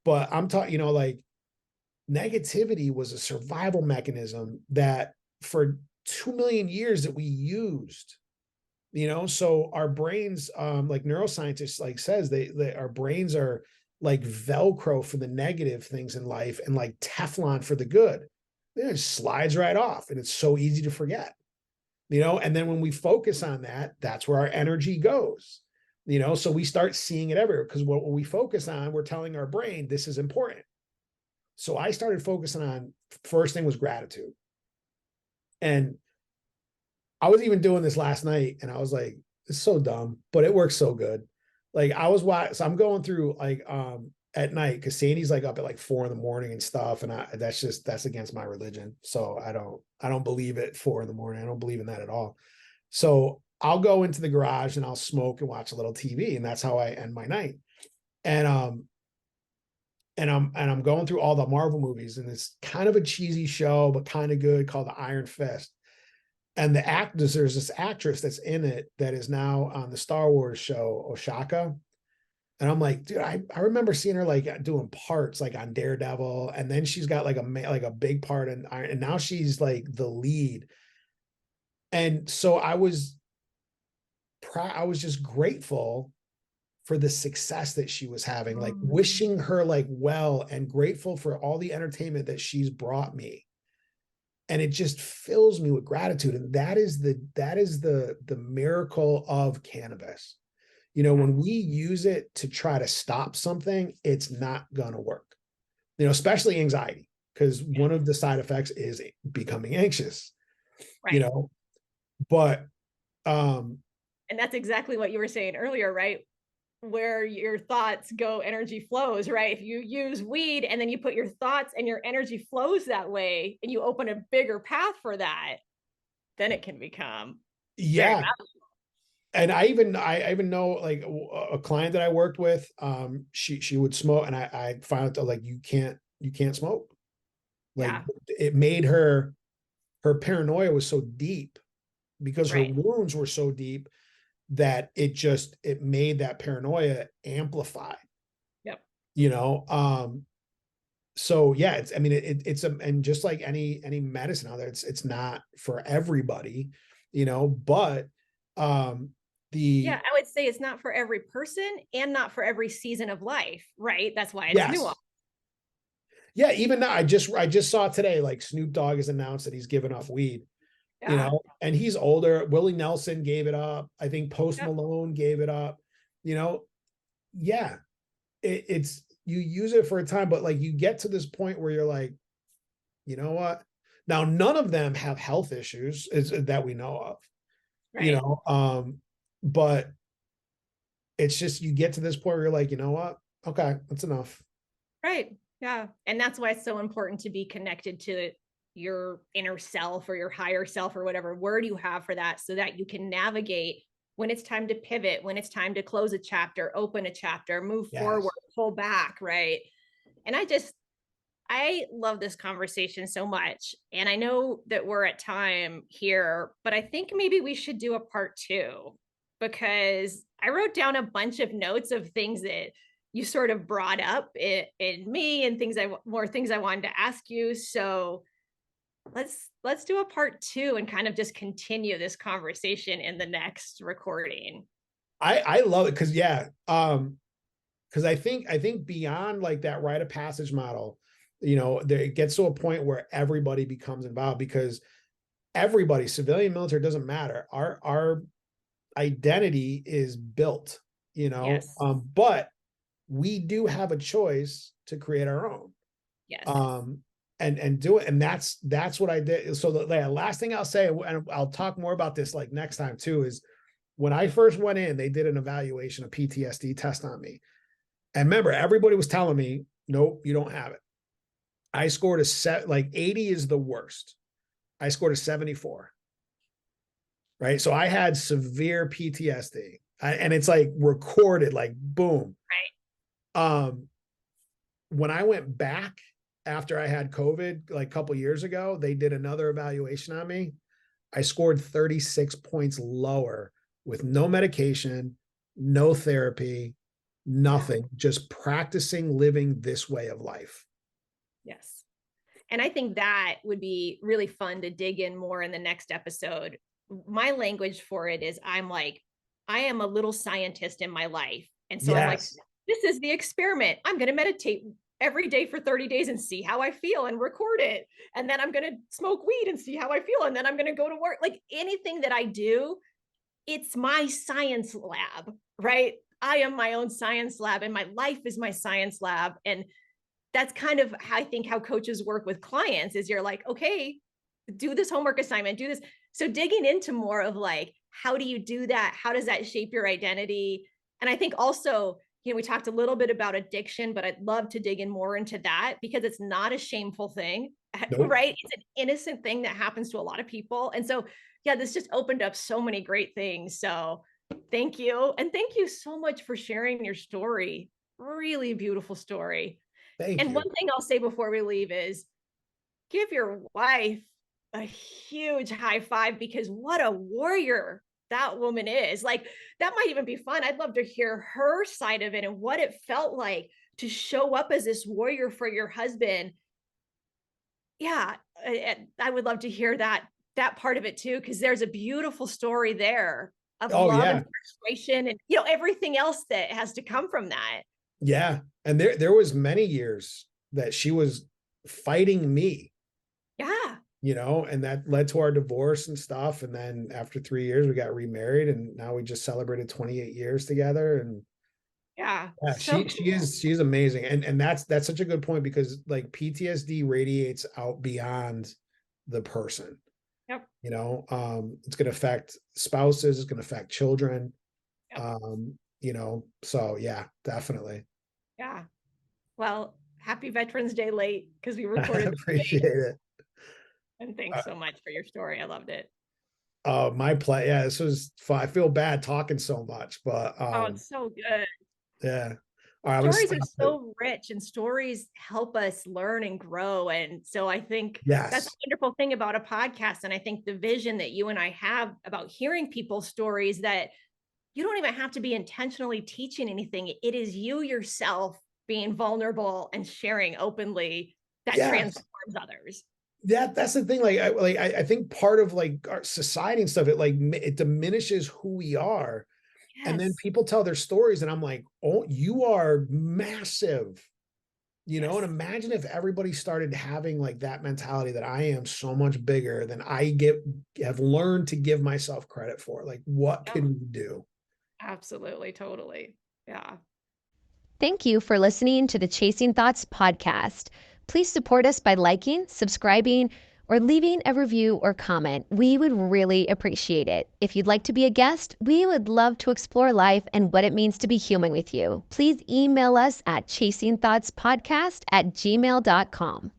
But I'm talking, like negativity was a survival mechanism that for 2 million years that we used, so our brains, like neuroscientists like says, our brains are like Velcro for the negative things in life and like Teflon for the good. It slides right off and it's so easy to forget, and then when we focus on that, that's where our energy goes, so we start seeing it everywhere because what we focus on, we're telling our brain this is important. So I started focusing on, first thing was gratitude. And I was even doing this last night and I was like, it's so dumb, but it works so good. Like so I'm going through like, at night, cause Sandy's like up at like 4 a.m. and stuff. And that's against my religion. So I don't believe it 4 a.m. I don't believe in that at all. So I'll go into the garage and I'll smoke and watch a little TV. And that's how I end my night. And I'm going through all the Marvel movies, and it's kind of a cheesy show, but kind of good, called The Iron Fist. And there's this actress that's in it that is now on the Star Wars show, Oshaka. And I'm like, dude, I remember seeing her like doing parts like on Daredevil. And then she's got like a big part in Iron, and now she's like the lead. And so I was just grateful for the success that she was having, like wishing her like well, and grateful for all the entertainment that she's brought me. And it just fills me with gratitude. And that is the miracle of cannabis. When we use it to try to stop something, it's not going to work, especially anxiety, because one of the side effects is becoming anxious, but, and that's exactly what you were saying earlier, right? Where your thoughts go, energy flows, right? If you use weed and then you put your thoughts and your energy flows that way, and you open a bigger path for that, then it can become And I even know like a client that I worked with, she would smoke, and I found out like you can't smoke. Like it made her paranoia was so deep because her wounds were so deep that it made that paranoia amplified. So yeah, and just like any medicine out there, it's not for everybody, but I would say it's not for every person and not for every season of life, right? That's why it's nuanced. Yeah, even now, I just saw today, like Snoop Dogg has announced that he's given up weed, and he's older. Willie Nelson gave it up. I think Post Malone gave it up. It's you use it for a time, but like you get to this point where you're like, you know what? Now, none of them have health issues that we know of, but it's just, you get to this point where you're like, you know what? Okay, that's enough. Right. Yeah. And that's why it's so important to be connected to your inner self or your higher self or whatever word you have for that, so that you can navigate when it's time to pivot, when it's time to close a chapter, open a chapter, move forward, pull back, right? And I love this conversation so much. And I know that we're at time here, but I think maybe we should do a part 2, because I wrote down a bunch of notes of things that you sort of brought up in me, and more things I wanted to ask you. So let's do a part 2 and kind of just continue this conversation in the next recording. I love it because because I think beyond like that rite of passage model, it gets to a point where everybody becomes involved, because everybody, civilian, military, doesn't matter. Our identity is built, Yes. But we do have a choice to create our own. Yes. And do it. And that's what I did. So the last thing I'll say, and I'll talk more about this like next time too, is when I first went in, they did an evaluation, a PTSD test on me. And remember, everybody was telling me, nope, you don't have it. I scored a set, like 80 is the worst. I scored a 74. Right. So I had severe PTSD, and it's like recorded, like boom. Right. When I went back after I had COVID, like a couple years ago, they did another evaluation on me. I scored 36 points lower with no medication, no therapy, nothing, just practicing living this way of life. Yes. And I think that would be really fun to dig in more in the next episode. My language for it is I am a little scientist in my life. And so I'm like, this is the experiment. I'm going to meditate every day for 30 days and see how I feel and record it. And then I'm going to smoke weed and see how I feel. And then I'm going to go to work. Like anything that I do, it's my science lab, right? I am my own science lab, and my life is my science lab. And that's kind of how I think how coaches work with clients is you're like, okay, do this homework assignment, do this. So digging into more of like, how do you do that? How does that shape your identity? And I think also, we talked a little bit about addiction, but I'd love to dig in more into that, because it's not a shameful thing, nope. Right? It's an innocent thing that happens to a lot of people. And so, this just opened up so many great things. So thank you. And thank you so much for sharing your story. Really beautiful story. Thank you. One thing I'll say before we leave is give your wife a huge high five, because what a warrior that woman is. Like, that might even be fun. I'd love to hear her side of it and what it felt like to show up as this warrior for your husband. Yeah, I would love to hear that part of it too, because there's a beautiful story there of love and frustration and everything else that has to come from that. Yeah. And there was many years that she was fighting me. Yeah. And that led to our divorce and stuff. And then after 3 years, we got remarried, and now we just celebrated 28 years together. And so she is amazing. And that's such a good point, because like PTSD radiates out beyond the person. Yep. It's going to affect spouses. It's going to affect children. Yep. So yeah, definitely. Yeah. Well, happy Veterans Day late, because we recorded. I appreciate it. And thanks so much for your story. I loved it. My play. Yeah, this was fun. I feel bad talking so much, but it's so good. Yeah. Stories are so rich, and stories help us learn and grow. And so I think that's a wonderful thing about a podcast. And I think the vision that you and I have about hearing people's stories, that you don't even have to be intentionally teaching anything. It is you yourself being vulnerable and sharing openly that transforms others. That's the thing. I think part of like our society and stuff, it diminishes who we are. Yes. And then people tell their stories, and I'm like, oh, you are massive, and imagine if everybody started having like that mentality, that I am so much bigger than I have learned to give myself credit for. Like, what can we do? Absolutely. Totally. Yeah. Thank you for listening to the Chasing Thoughts podcast. Please support us by liking, subscribing, or leaving a review or comment. We would really appreciate it. If you'd like to be a guest, we would love to explore life and what it means to be human with you. Please email us at chasingthoughtspodcast@gmail.com.